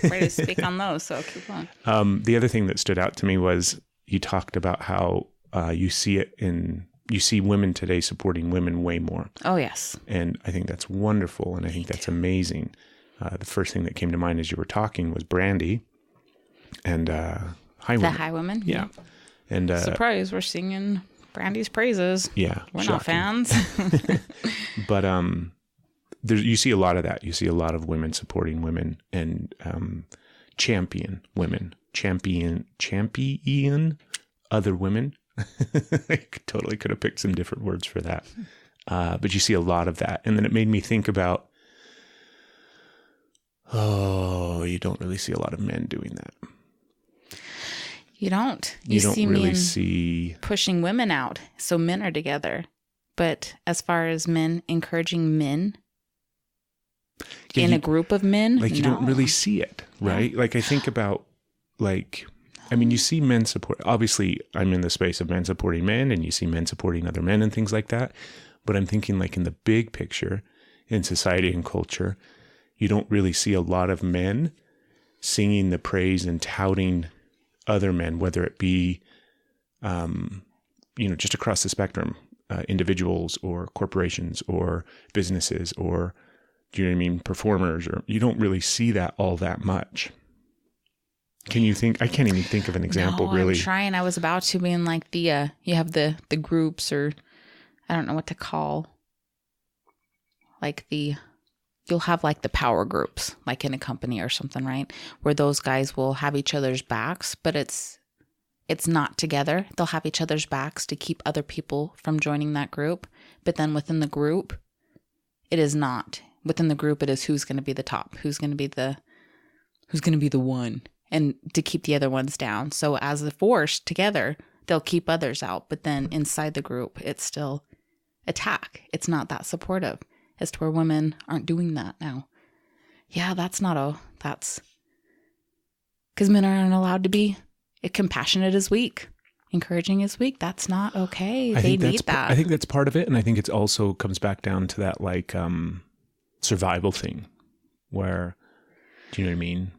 Ready to speak on those, so keep on. The other thing that stood out to me was you talked about how you see women today supporting women way more. Oh, yes. And I think that's wonderful, and I think that's amazing. The first thing that came to mind as you were talking was Brandy and High Women. The High Women? Yeah. And surprise, we're singing Brandy's praises. Yeah. We're not fans. But you see a lot of that. You see a lot of women supporting women and champion women. Champion other women. I totally could have picked some different words for that. But you see a lot of that. And then it made me think about, you don't really see a lot of men doing that. You don't. You don't see really men see pushing women out. So men are together. But as far as men encouraging men in a group of men, you don't really see it, right? Yeah. Like I think about you see men support, obviously I'm in the space of men supporting men and you see men supporting other men and things like that. But I'm thinking like in the big picture in society and culture, you don't really see a lot of men singing the praise and touting other men, whether it be, just across the spectrum, individuals or corporations or businesses or, do you know what I mean, performers, or you don't really see that all that much. Can you think? I can't even think of an example, really. I'm trying. I was about to be in like you have the groups, or I don't know what to call, like you'll have like the power groups, like in a company or something, right? Where those guys will have each other's backs, but it's not together. They'll have each other's backs to keep other people from joining that group. But then within the group, it is not. Within the group, it is who's going to be the top, who's going to be the one, and to keep the other ones down. So as a force together, they'll keep others out. But then inside the group, it's still attack. It's not that supportive. As to where women aren't doing that now. Yeah, that's because men aren't allowed to be compassionate is weak. Encouraging is weak. That's not okay. They need that. I think that's part of it. And I think it also comes back down to that like survival thing where, do you know what I mean?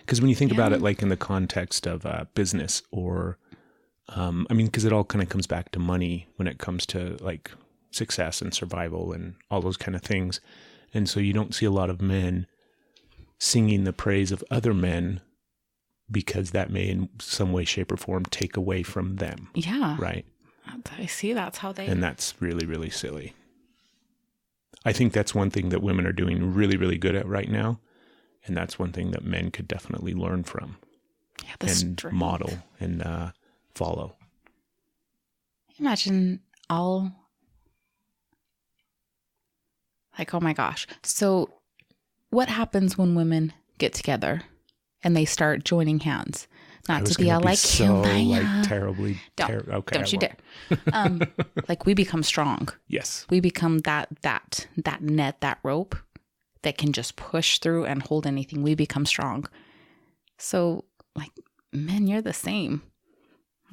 Because when you think about it, like in the context of business or, because it all kind of comes back to money when it comes to like success and survival and all those kind of things. And so you don't see a lot of men singing the praise of other men because that may in some way, shape, or form take away from them. Yeah. Right. I see. That's how they... And that's really, really silly. I think that's one thing that women are doing really, really good at right now. And that's one thing that men could definitely learn from and model and follow. Imagine all... Like, oh my gosh. So what happens when women get together and they start joining hands? Not to be all like, so like terribly. Don't you dare. Like we become strong. Yes. We become that net, that rope that can just push through and hold anything. We become strong. So like, men, you're the same.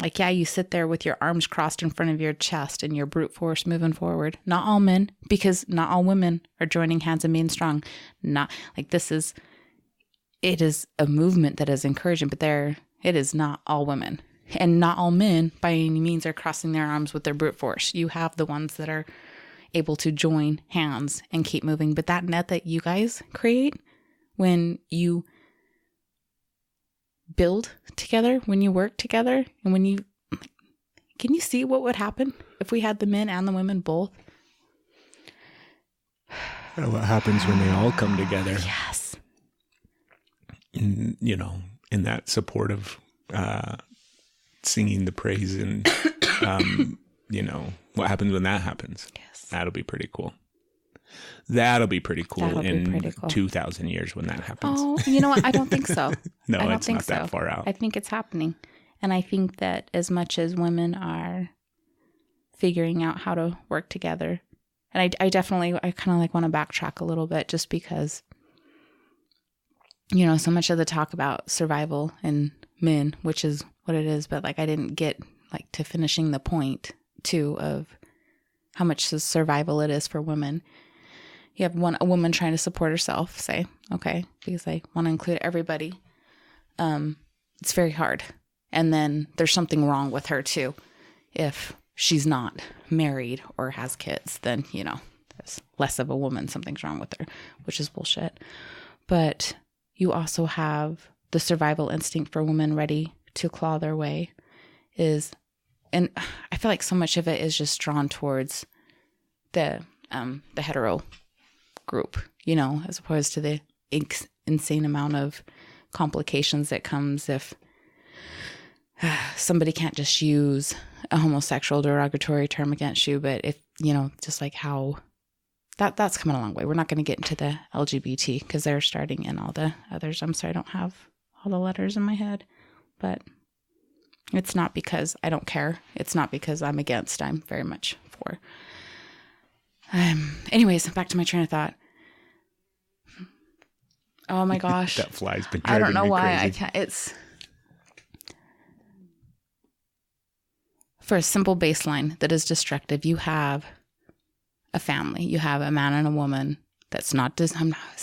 Like, yeah, you sit there with your arms crossed in front of your chest and your brute force moving forward. Not all men, because not all women are joining hands and being strong. Not like it is a movement that is encouraging, but it is not all women. And not all men by any means are crossing their arms with their brute force. You have the ones that are able to join hands and keep moving. But that net that you guys create when you build together, when you work together, and when you, can you see what would happen if we had the men and the women both? What happens when they all come together? Yes. In, you know, in that supportive, singing the praise and, you know, what happens when that happens? Yes. That'll be pretty cool. That'll be pretty cool That'll be in pretty cool. 2,000 years when that happens. Oh, you know what? I don't think so. No, I don't it's think not that far out. I think it's happening. And I think that as much as women are figuring out how to work together, and I kind of like want to backtrack a little bit just because, you know, so much of the talk about survival and men, which is what it is, but like I didn't get like to finishing the point too of how much survival it is for women. You have a woman trying to support herself, say, okay, because I want to include everybody. It's very hard. And then there's something wrong with her too. If she's not married or has kids, then, you know, there's less of a woman. Something's wrong with her, which is bullshit. But you also have the survival instinct for women ready to claw their way and I feel like so much of it is just drawn towards the hetero group, you know, as opposed to the insane amount of complications that comes if somebody can't just use a homosexual derogatory term against you, but if, you know, just like how that's coming a long way. We're not going to get into the LGBT because they're starting in all the others. I'm sorry, I don't have all the letters in my head, but it's not because I don't care. It's not because I'm against. I'm very much for. Anyways, back to my train of thought. Oh my gosh. That fly's been I driving don't know me why crazy. I can't. It's for a simple baseline that is destructive. You have a family. You have a man and a woman. That's not this.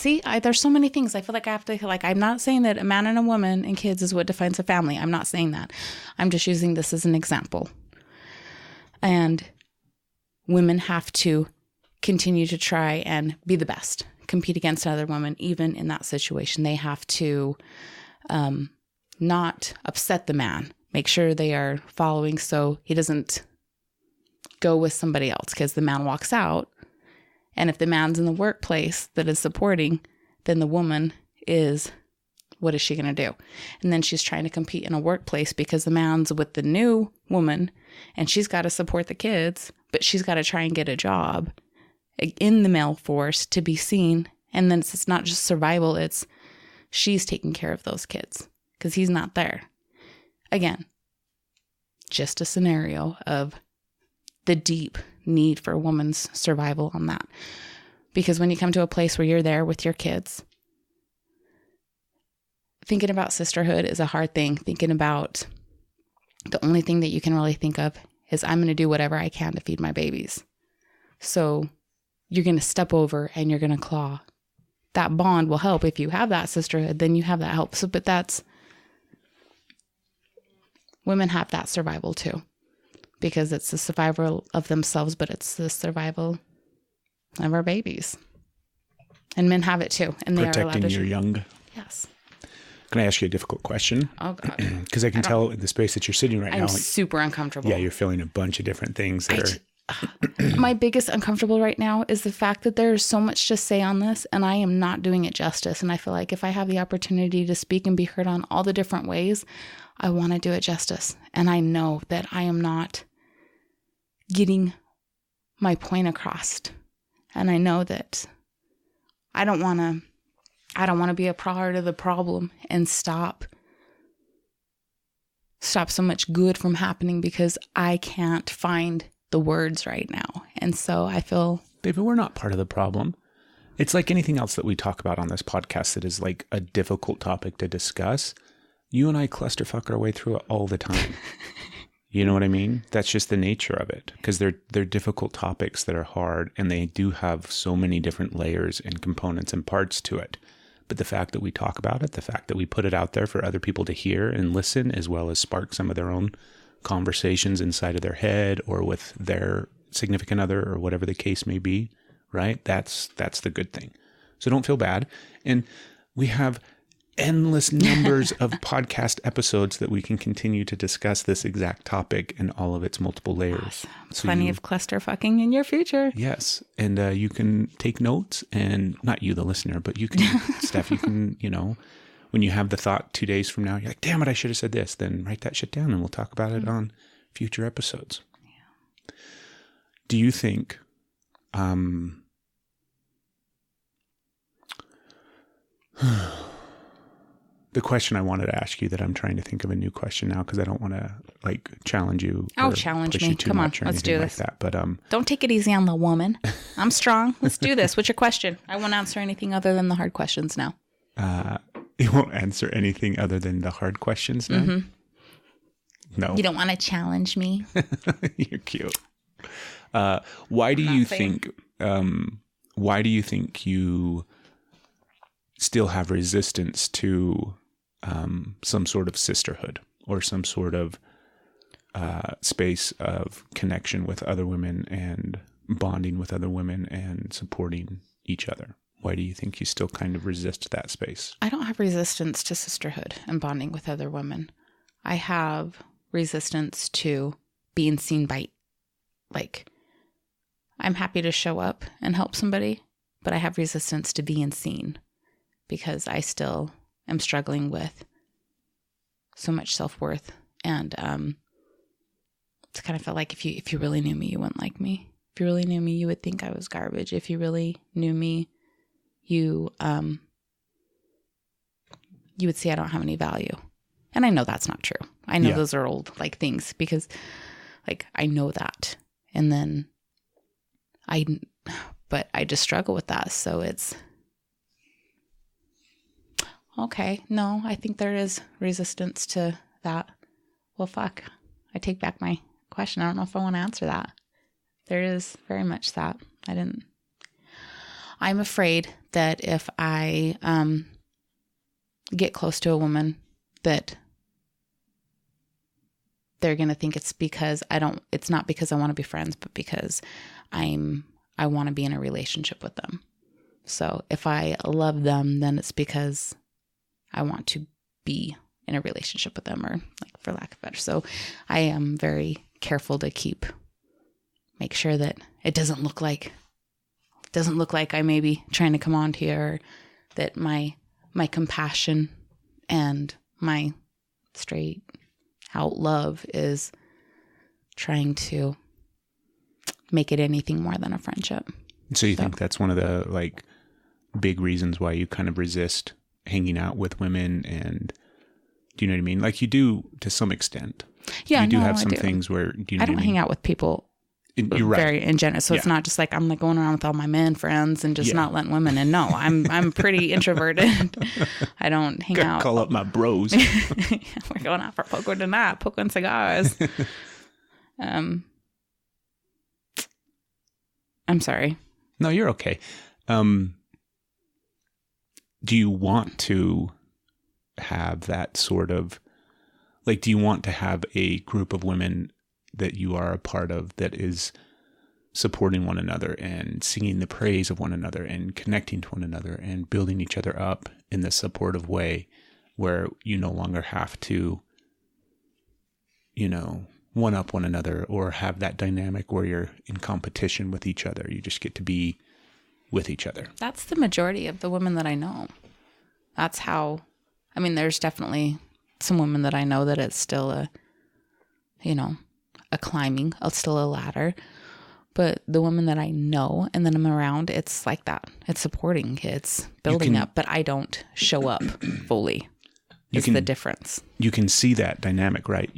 There's so many things. I feel like I have to, like, I'm not saying that a man and a woman and kids is what defines a family. I'm not saying that. I'm just using this as an example. And women have to continue to try and be the best, compete against another woman, even in that situation. They have to not upset the man, make sure they are following so he doesn't go with somebody else because the man walks out. And if the man's in the workplace that is supporting, then the woman is, what is she going to do? And then she's trying to compete in a workplace because the man's with the new woman and she's got to support the kids, but she's got to try and get a job in the male force to be seen. And then it's not just survival, it's she's taking care of those kids because he's not there. Again, just a scenario of the deep need for a woman's survival on that. Because when you come to a place where you're there with your kids, thinking about sisterhood is a hard thing. Thinking about the only thing that you can really think of is I'm going to do whatever I can to feed my babies. So you're going to step over and you're going to claw. That bond will help. If you have that sisterhood, then you have that help. So, but that's, women have that survival too. Because it's the survival of themselves, but it's the survival of our babies. And men have it too. And they are allowed to. Protecting your young. Yes. Can I ask you a difficult question? Oh, God. Because I can tell in the space that you're sitting right now. I'm super uncomfortable. Yeah, you're feeling a bunch of different things that are. My biggest uncomfortable right now is the fact that there is so much to say on this, and I am not doing it justice. And I feel like if I have the opportunity to speak and be heard on all the different ways, I want to do it justice. And I know that I am not getting my point across. And I know that I don't want to be a part of the problem and stop so much good from happening because I can't find the words right now. And so I feel, David, we're not part of the problem. It's like anything else that we talk about on this podcast that is like a difficult topic to discuss. You and I clusterfuck our way through it all the time. You know what I mean? That's just the nature of it, because they're difficult topics that are hard, and they do have so many different layers and components and parts to it. But the fact that we talk about it, the fact that we put it out there for other people to hear and listen, as well as spark some of their own conversations inside of their head or with their significant other or whatever the case may be, right? That's the good thing. So don't feel bad. And we have endless numbers of podcast episodes that we can continue to discuss this exact topic and all of its multiple layers. Awesome. So Plenty of cluster fucking in your future. Yes. And you can take notes, and not you, the listener, but you can, Steph, you can, when you have the thought 2 days from now, you're like, damn it, I should have said this. Then write that shit down and we'll talk about it on future episodes. Yeah. Do you think, the question I wanted to ask you that I'm trying to think of a new question now because I don't want to challenge you. Oh, challenge me. Come on, let's do this. Like that. But don't take it easy on the woman. I'm strong. Let's do this. What's your question? I won't answer anything other than the hard questions now. You won't answer anything other than the hard questions now? Mm-hmm. No. You don't want to challenge me? You're cute. Why do you think you still have resistance to some sort of sisterhood or some sort of space of connection with other women and bonding with other women and supporting each other? Why do you think you still kind of resist that space? I don't have resistance to sisterhood and bonding with other women. I have resistance to being seen by, I'm happy to show up and help somebody, but I have resistance to being seen because I still am struggling with so much self-worth. And it's kind of felt like if you really knew me, you wouldn't like me. If you really knew me, you would think I was garbage. If you really knew me, you would see I don't have any value. And I know that's not true. I know those are old things because I know that. And then but I just struggle with that. So it's okay. No, I think there is resistance to that. Well, fuck. I take back my question. I don't know if I want to answer that. There is very much that. I'm afraid that if I get close to a woman that they're going to think it's because it's not because I want to be friends, but because I want to be in a relationship with them. So if I love them, then it's because I want to be in a relationship with them, or for lack of better. So I am very careful to make sure that it doesn't look like I may be trying to come on to you, or that my compassion and my straight out love is trying to make it anything more than a friendship. So you think that's one of the big reasons why you kind of resist hanging out with women, and do you know what I mean? You do to some extent. Yeah, you do have some things where I don't hang out with people. You're right. Very in general. So it's not just I'm going around with all my men friends and just not letting women in. No, I'm pretty introverted. I don't hang out. Call up my bros. We're going out for poco tonight, poco and cigars. I'm sorry. No, you're okay. Do you want to have that sort of, do you want to have a group of women that you are a part of that is supporting one another and singing the praise of one another and connecting to one another and building each other up in this supportive way where you no longer have to, one up one another or have that dynamic where you're in competition with each other. You just get to be with each other. That's the majority of the women that I know. That's how, there's definitely some women that I know that it's still a climbing, still a ladder. But the women that I know and that I'm around, it's like that. It's supporting, it's building up, but I don't show up fully. It's the difference. You can see that dynamic, right?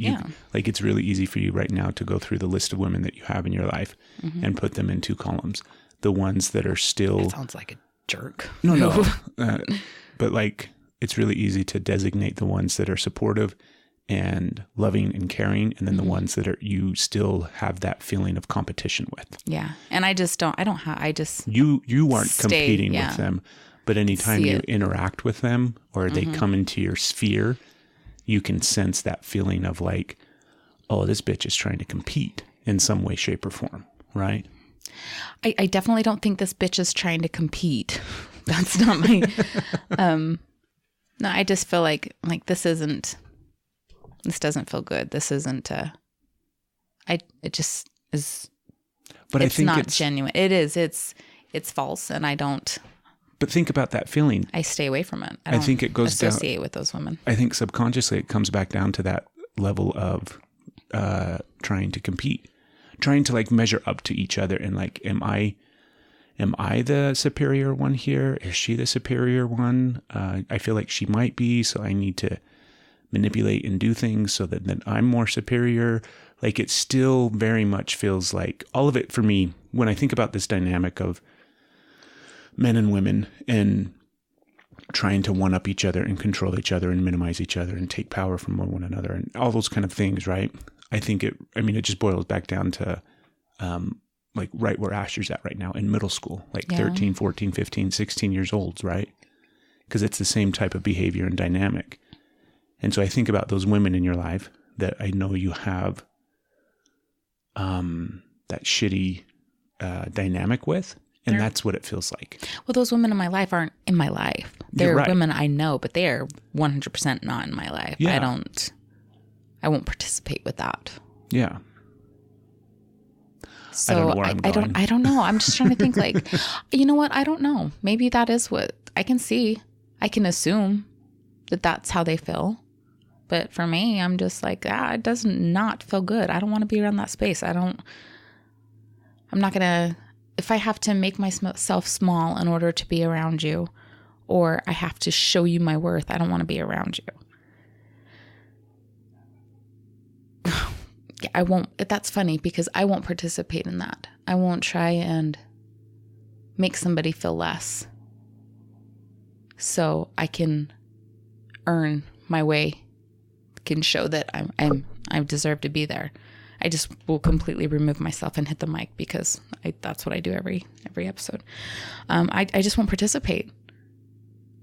It's really easy for you right now to go through the list of women that you have in your life and put them in two columns. The ones that are still... That sounds like a jerk. No. But it's really easy to designate the ones that are supportive and loving and caring, and then the ones that you still have that feeling of competition with. Yeah. And I just don't, you aren't competing with them, but anytime you interact with them or they come into your sphere, you can sense that feeling of oh, this bitch is trying to compete in some way, shape, or form. right? I definitely don't think this bitch is trying to compete. That's not my, no, I just feel like this doesn't feel good. This isn't, it just is, but it's I think not genuine. It is, it's false. And but think about that feeling. I stay away from it. I think it goes associate with those women. I think subconsciously it comes back down to that level of trying to compete, trying to like measure up to each other, and like, am I the superior one here? Is she the superior one? I feel like she might be, so I need to manipulate and do things so that then I'm more superior. Like, it still very much feels like all of it for me, when I think about this dynamic of men and women and trying to one up each other and control each other and minimize each other and take power from one another and all those kind of things, right? I think it just boils back down to like right where Asher's at right now in middle school, like 13, 14, 15, 16 years old, right? Because it's the same type of behavior and dynamic. And so I think about those women in your life that I know you have that shitty dynamic with. And that's what it feels like. Well, those women in my life aren't in my life. They're women I know, but they are 100% not in my life. Yeah. I won't participate with that. Yeah. So I don't know where I'm going. I don't know. I'm just trying to think like, you know what? I don't know. Maybe that is what I can see. I can assume that that's how they feel. But for me, I'm just like, it does not feel good. I don't want to be around that space. I'm not going to, if I have to make myself small in order to be around you, or I have to show you my worth, I don't want to be around you. I won't, that's funny because I won't participate in that. I won't try and make somebody feel less so I can earn my way, can show that I deserve to be there. I just will completely remove myself and hit the mic because that's what I do every episode. I just won't participate.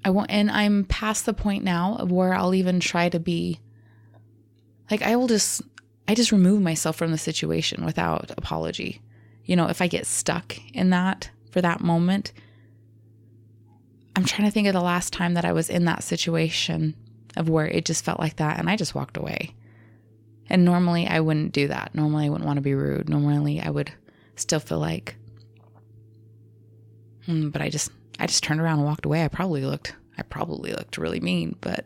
I won't, and I'm past the point now of where I'll even try to be like, I just remove myself from the situation without apology. You know, if I get stuck in that for that moment, I'm trying to think of the last time that I was in that situation of where it just felt like that and I just walked away. And normally I wouldn't do that. Normally I wouldn't want to be rude. Normally I would still feel like, but I just turned around and walked away. I probably looked really mean, but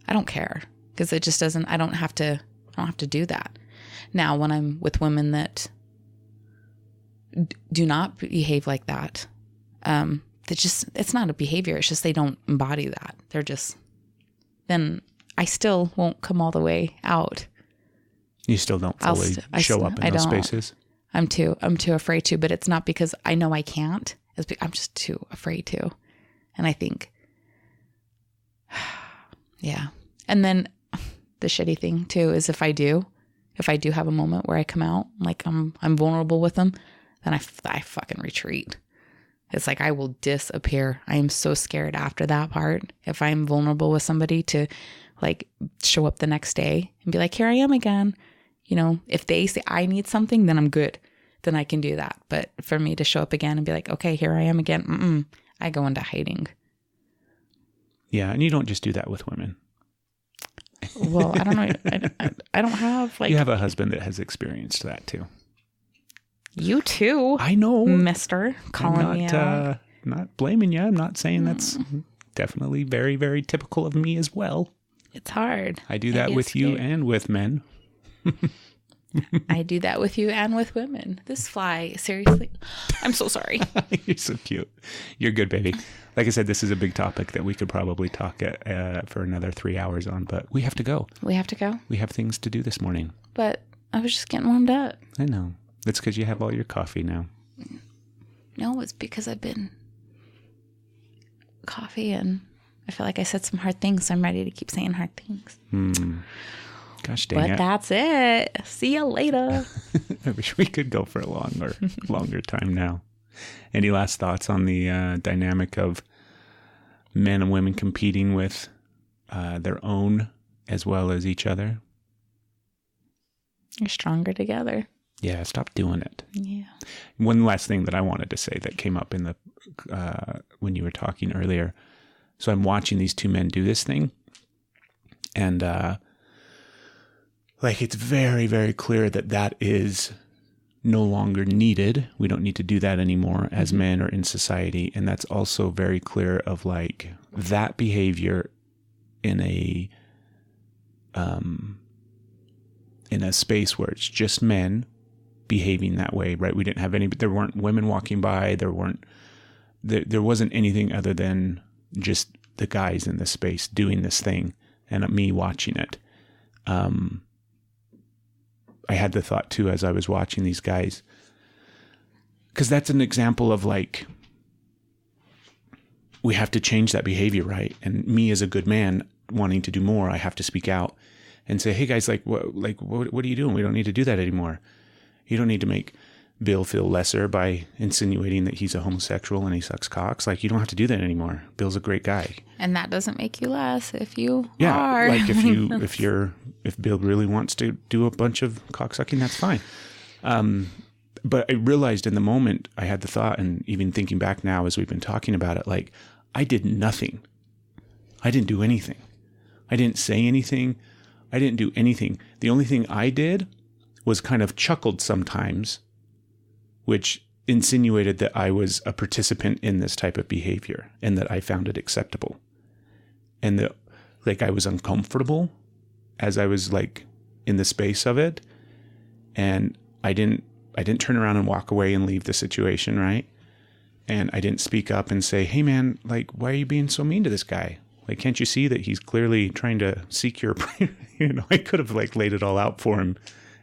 I don't care because it just doesn't, I don't have to do that. Now, when I'm with women that do not behave like that, it's not a behavior. It's just, they don't embody that. They're just, then I still won't come all the way out. You still don't fully show up in those spaces? I'm too afraid to, but it's not because I know I can't. I'm just too afraid to. And I think, yeah. And then the shitty thing too is if I do have a moment where I come out, like I'm vulnerable with them, then I fucking retreat. It's like I will disappear. I am so scared after that part. If I'm vulnerable with somebody to like show up the next day and be like, here I am again. You know, if they say I need something, then I'm good. Then I can do that. But for me to show up again and be like, okay, here I am again. I go into hiding. Yeah. And you don't just do that with women. Well, I don't know. I don't have like. You have a husband that has experienced that too. You too. I know. Mister. Calling me out. Not blaming you. I'm not saying that's definitely very, very typical of me as well. It's hard. I do that with you and with men. I do that with you and with women. This fly, seriously. I'm so sorry. You're so cute. You're good, baby. Like I said, this is a big topic that we could probably talk for another 3 hours on, but we have to go. We have to go? We have things to do this morning. But I was just getting warmed up. I know. That's because you have all your coffee now. No, it's because I've been coffee and I feel like I said some hard things, so I'm ready to keep saying hard things. Gosh dang it. But that's it. See you later. I wish we could go for a longer time now. Any last thoughts on the dynamic of men and women competing with their own as well as each other? You're stronger together. Yeah, stop doing it. Yeah. One last thing that I wanted to say that came up in the when you were talking earlier. So I'm watching these two men do this thing, and like it's very, very clear that is no longer needed. We don't need to do that anymore as men or in society, and that's also very clear of like that behavior in a space where it's just men behaving that way, right? We didn't have there weren't women walking by. There wasn't anything other than just the guys in this space doing this thing and me watching it. I had the thought too, as I was watching these guys, because that's an example of like, we have to change that behavior, right? And me as a good man wanting to do more, I have to speak out and say, hey guys, what are you doing? We don't need to do that anymore. You don't need to make Bill feel lesser by insinuating that he's a homosexual and he sucks cocks. Like, you don't have to do that anymore. Bill's a great guy. And that doesn't make you less if you yeah, are. Like if Bill really wants to do a bunch of cocksucking, that's fine. But I realized in the moment, I had the thought, and even thinking back now as we've been talking about it, like, I did nothing. I didn't do anything. I didn't say anything. I didn't do anything. The only thing I did was kind of chuckled sometimes, which insinuated that I was a participant in this type of behavior and that I found it acceptable. And that, like, I was uncomfortable as I was like in the space of it. And I didn't turn around and walk away and leave the situation, right? And I didn't speak up and say, hey man, like, why are you being so mean to this guy? Like, can't you see that he's clearly trying to seek your, I could have like laid it all out for him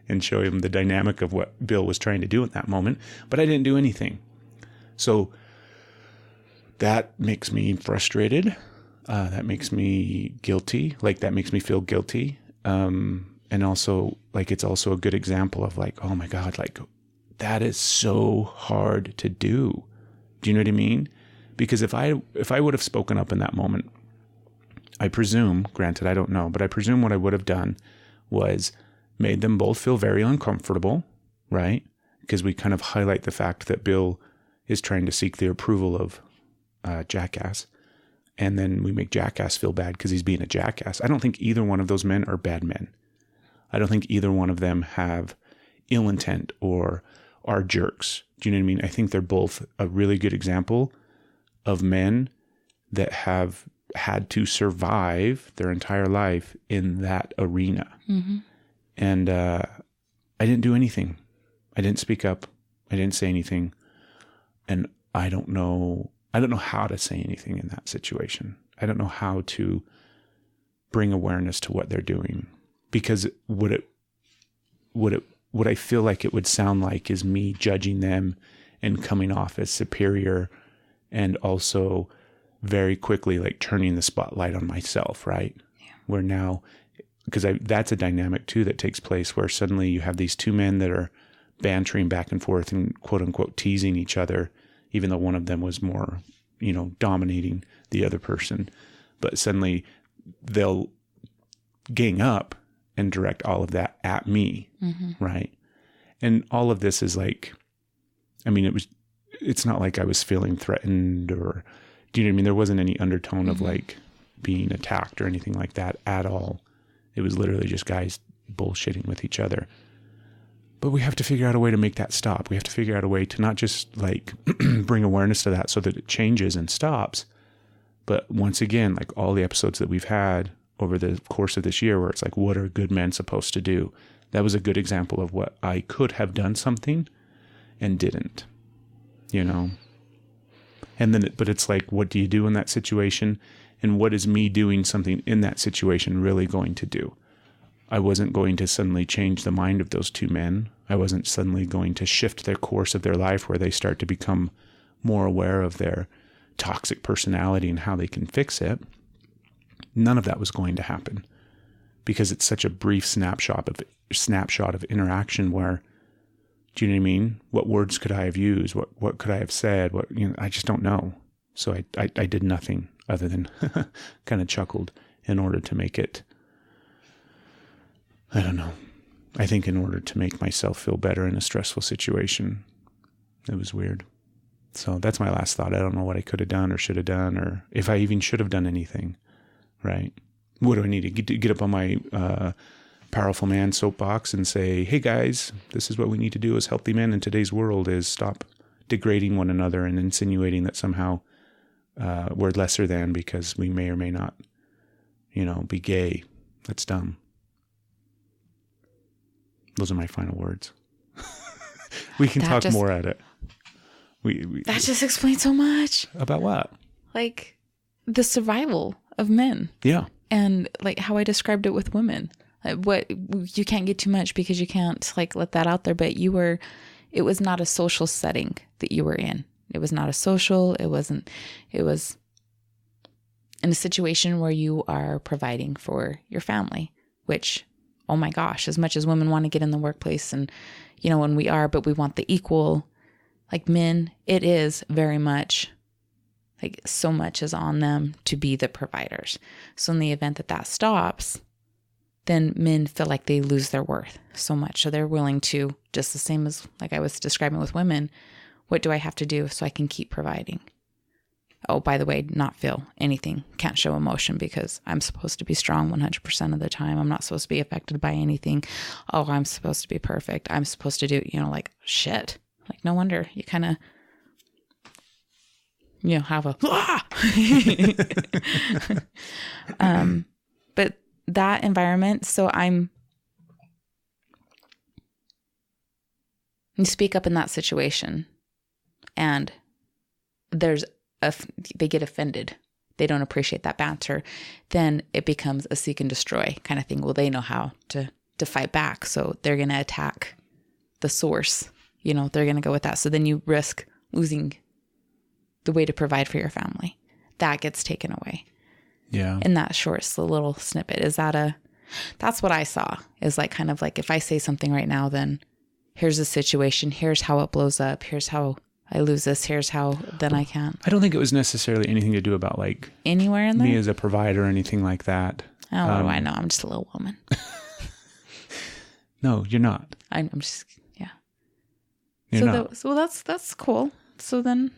and show him the dynamic of what Bill was trying to do at that moment, but I didn't do anything. So that makes me frustrated. That makes me guilty. Like, that makes me feel guilty. And also, like, it's also a good example of like, oh my God, like, that is so hard to do. Do you know what I mean? Because if I would have spoken up in that moment, I presume, granted, I don't know, but I presume what I would have done was made them both feel very uncomfortable, right? Because we kind of highlight the fact that Bill is trying to seek the approval of Jackass. And then we make Jackass feel bad because he's being a jackass. I don't think either one of those men are bad men. I don't think either one of them have ill intent or are jerks. Do you know what I mean? I think they're both a really good example of men that have had to survive their entire life in that arena. Mm-hmm. And I didn't do anything. I didn't speak up. I didn't say anything. And I don't know how to say anything in that situation. I don't know how to bring awareness to what they're doing, because what I feel like it would sound like is me judging them and coming off as superior, and also very quickly like turning the spotlight on myself, right? Yeah. Where now, because that's a dynamic too that takes place where suddenly you have these two men that are bantering back and forth and quote unquote teasing each other, even though one of them was more, dominating the other person. But suddenly they'll gang up and direct all of that at me, right? And all of this is like, it's not like I was feeling threatened or, do you know what I mean? There wasn't any undertone of like being attacked or anything like that at all. It was literally just guys bullshitting with each other. But we have to figure out a way to make that stop. We have to figure out a way to not just like bring awareness to that so that it changes and stops. But once again, like all the episodes that we've had over the course of this year where it's like, what are good men supposed to do? That was a good example of what I could have done something and didn't, And then, but it's like, what do you do in that situation? And what is me doing something in that situation really going to do? I wasn't going to suddenly change the mind of those two men. I wasn't suddenly going to shift their course of their life where they start to become more aware of their toxic personality and how they can fix it. None of that was going to happen because it's such a brief snapshot of interaction where, do you know what I mean? What words could I have used? What could I have said? I just don't know. So I did nothing other than kind of chuckled in order to make it, I don't know, I think in order to make myself feel better in a stressful situation. It was weird. So that's my last thought. I don't know what I could have done or should have done, or if I even should have done anything, right? What do I need to get up on my powerful man soapbox and say, hey guys, this is what we need to do as healthy men in today's world, is stop degrading one another and insinuating that somehow we're lesser than because we may or may not, be gay. That's dumb. Those are my final words. We can talk more at it. That just explains so much. About what? Like the survival of men. Yeah. And like how I described it with women. What you can't get too much because you can't like let that out there. But it was not a social setting that you were in. It was not a social. It was in a situation where you are providing for your family, which, oh my gosh, as much as women want to get in the workplace and, when we are, but we want the equal, like men, it is very much like so much is on them to be the providers. So in the event that stops, then men feel like they lose their worth so much. So they're willing to, just the same as like I was describing with women, what do I have to do so I can keep providing? Oh, by the way, not feel anything, can't show emotion because I'm supposed to be strong 100% of the time. I'm not supposed to be affected by anything. Oh, I'm supposed to be perfect. I'm supposed to do, like shit. Like no wonder you kind of, have a, but that environment. So you speak up in that situation and they get offended. They don't appreciate that banter. Then it becomes a seek and destroy kind of thing. Well, they know how to fight back. So they're going to attack the source. They're going to go with that. So then you risk losing the way to provide for your family. That gets taken away. Yeah. In that short little snippet. That's what I saw, is like kind of like if I say something right now, then here's the situation. Here's how it blows up. Here's how I lose this. Here's how then I can't. I don't think it was necessarily anything to do about like anywhere in there? Me as a provider or anything like that. Oh, what do I know? I'm just a little woman. No, you're not. I'm just, yeah. You're not. That's cool. So then.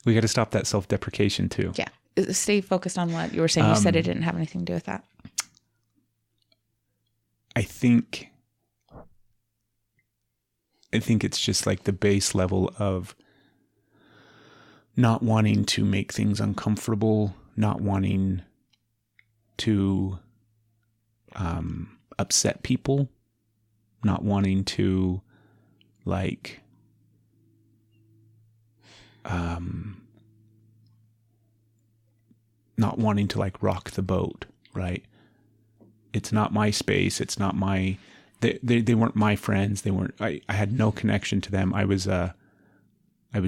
We got to stop that self-deprecation too. Yeah. Stay focused on what you were saying. You said it didn't have anything to do with that. I think it's just like the base level of not wanting to make things uncomfortable, not wanting to upset people, not wanting to like not wanting to like rock the boat, right? It's not my space. It's not my, they weren't my friends. I had no connection to them. I was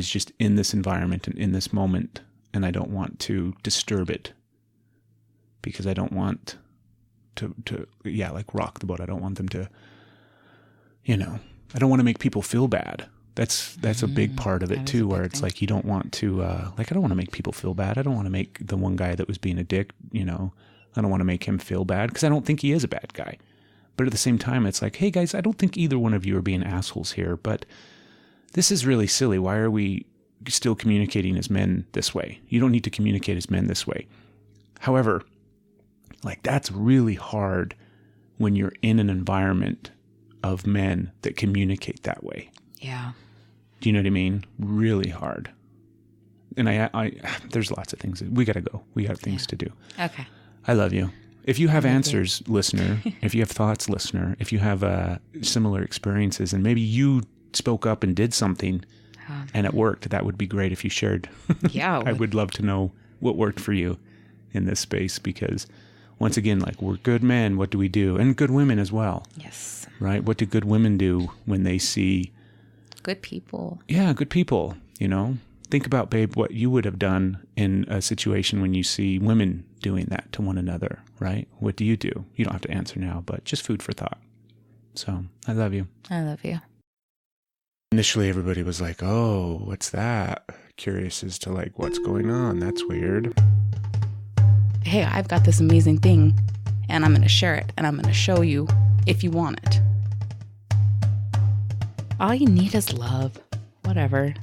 just in this environment and in this moment, and I don't want to disturb it because I don't want to like rock the boat. I don't want them to, I don't want to make people feel bad. That's a big part of it too, where it's like you don't want to, I don't want to make people feel bad. I don't want to make the one guy that was being a dick, I don't want to make him feel bad because I don't think he is a bad guy. But at the same time, it's like, hey guys, I don't think either one of you are being assholes here, but this is really silly. Why are we still communicating as men this way? You don't need to communicate as men this way. However, like that's really hard when you're in an environment of men that communicate that way. Yeah. Do you know what I mean? Really hard. And I there's lots of things. We got to go. We got things to do. Okay. I love you. If you have answers, listener, if you have thoughts, listener, if you have similar experiences and maybe you spoke up and did something and it worked, that would be great if you shared. Yeah. I would love to know what worked for you in this space because once again, like we're good men. What do we do? And good women as well. Yes. Right? What do good women do when they see good people? Yeah, good people, Think about, babe, what you would have done in a situation when you see women doing that to one another, right? What do? You don't have to answer now, but just food for thought. So, I love you. I love you. Initially, everybody was like, oh, what's that? Curious as to like, what's going on? That's weird. Hey, I've got this amazing thing and I'm going to share it and I'm going to show you if you want it. All you need is love. Whatever.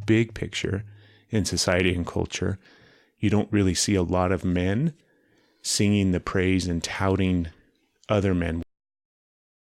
Big picture in society and culture, you don't really see a lot of men singing the praise and touting other men.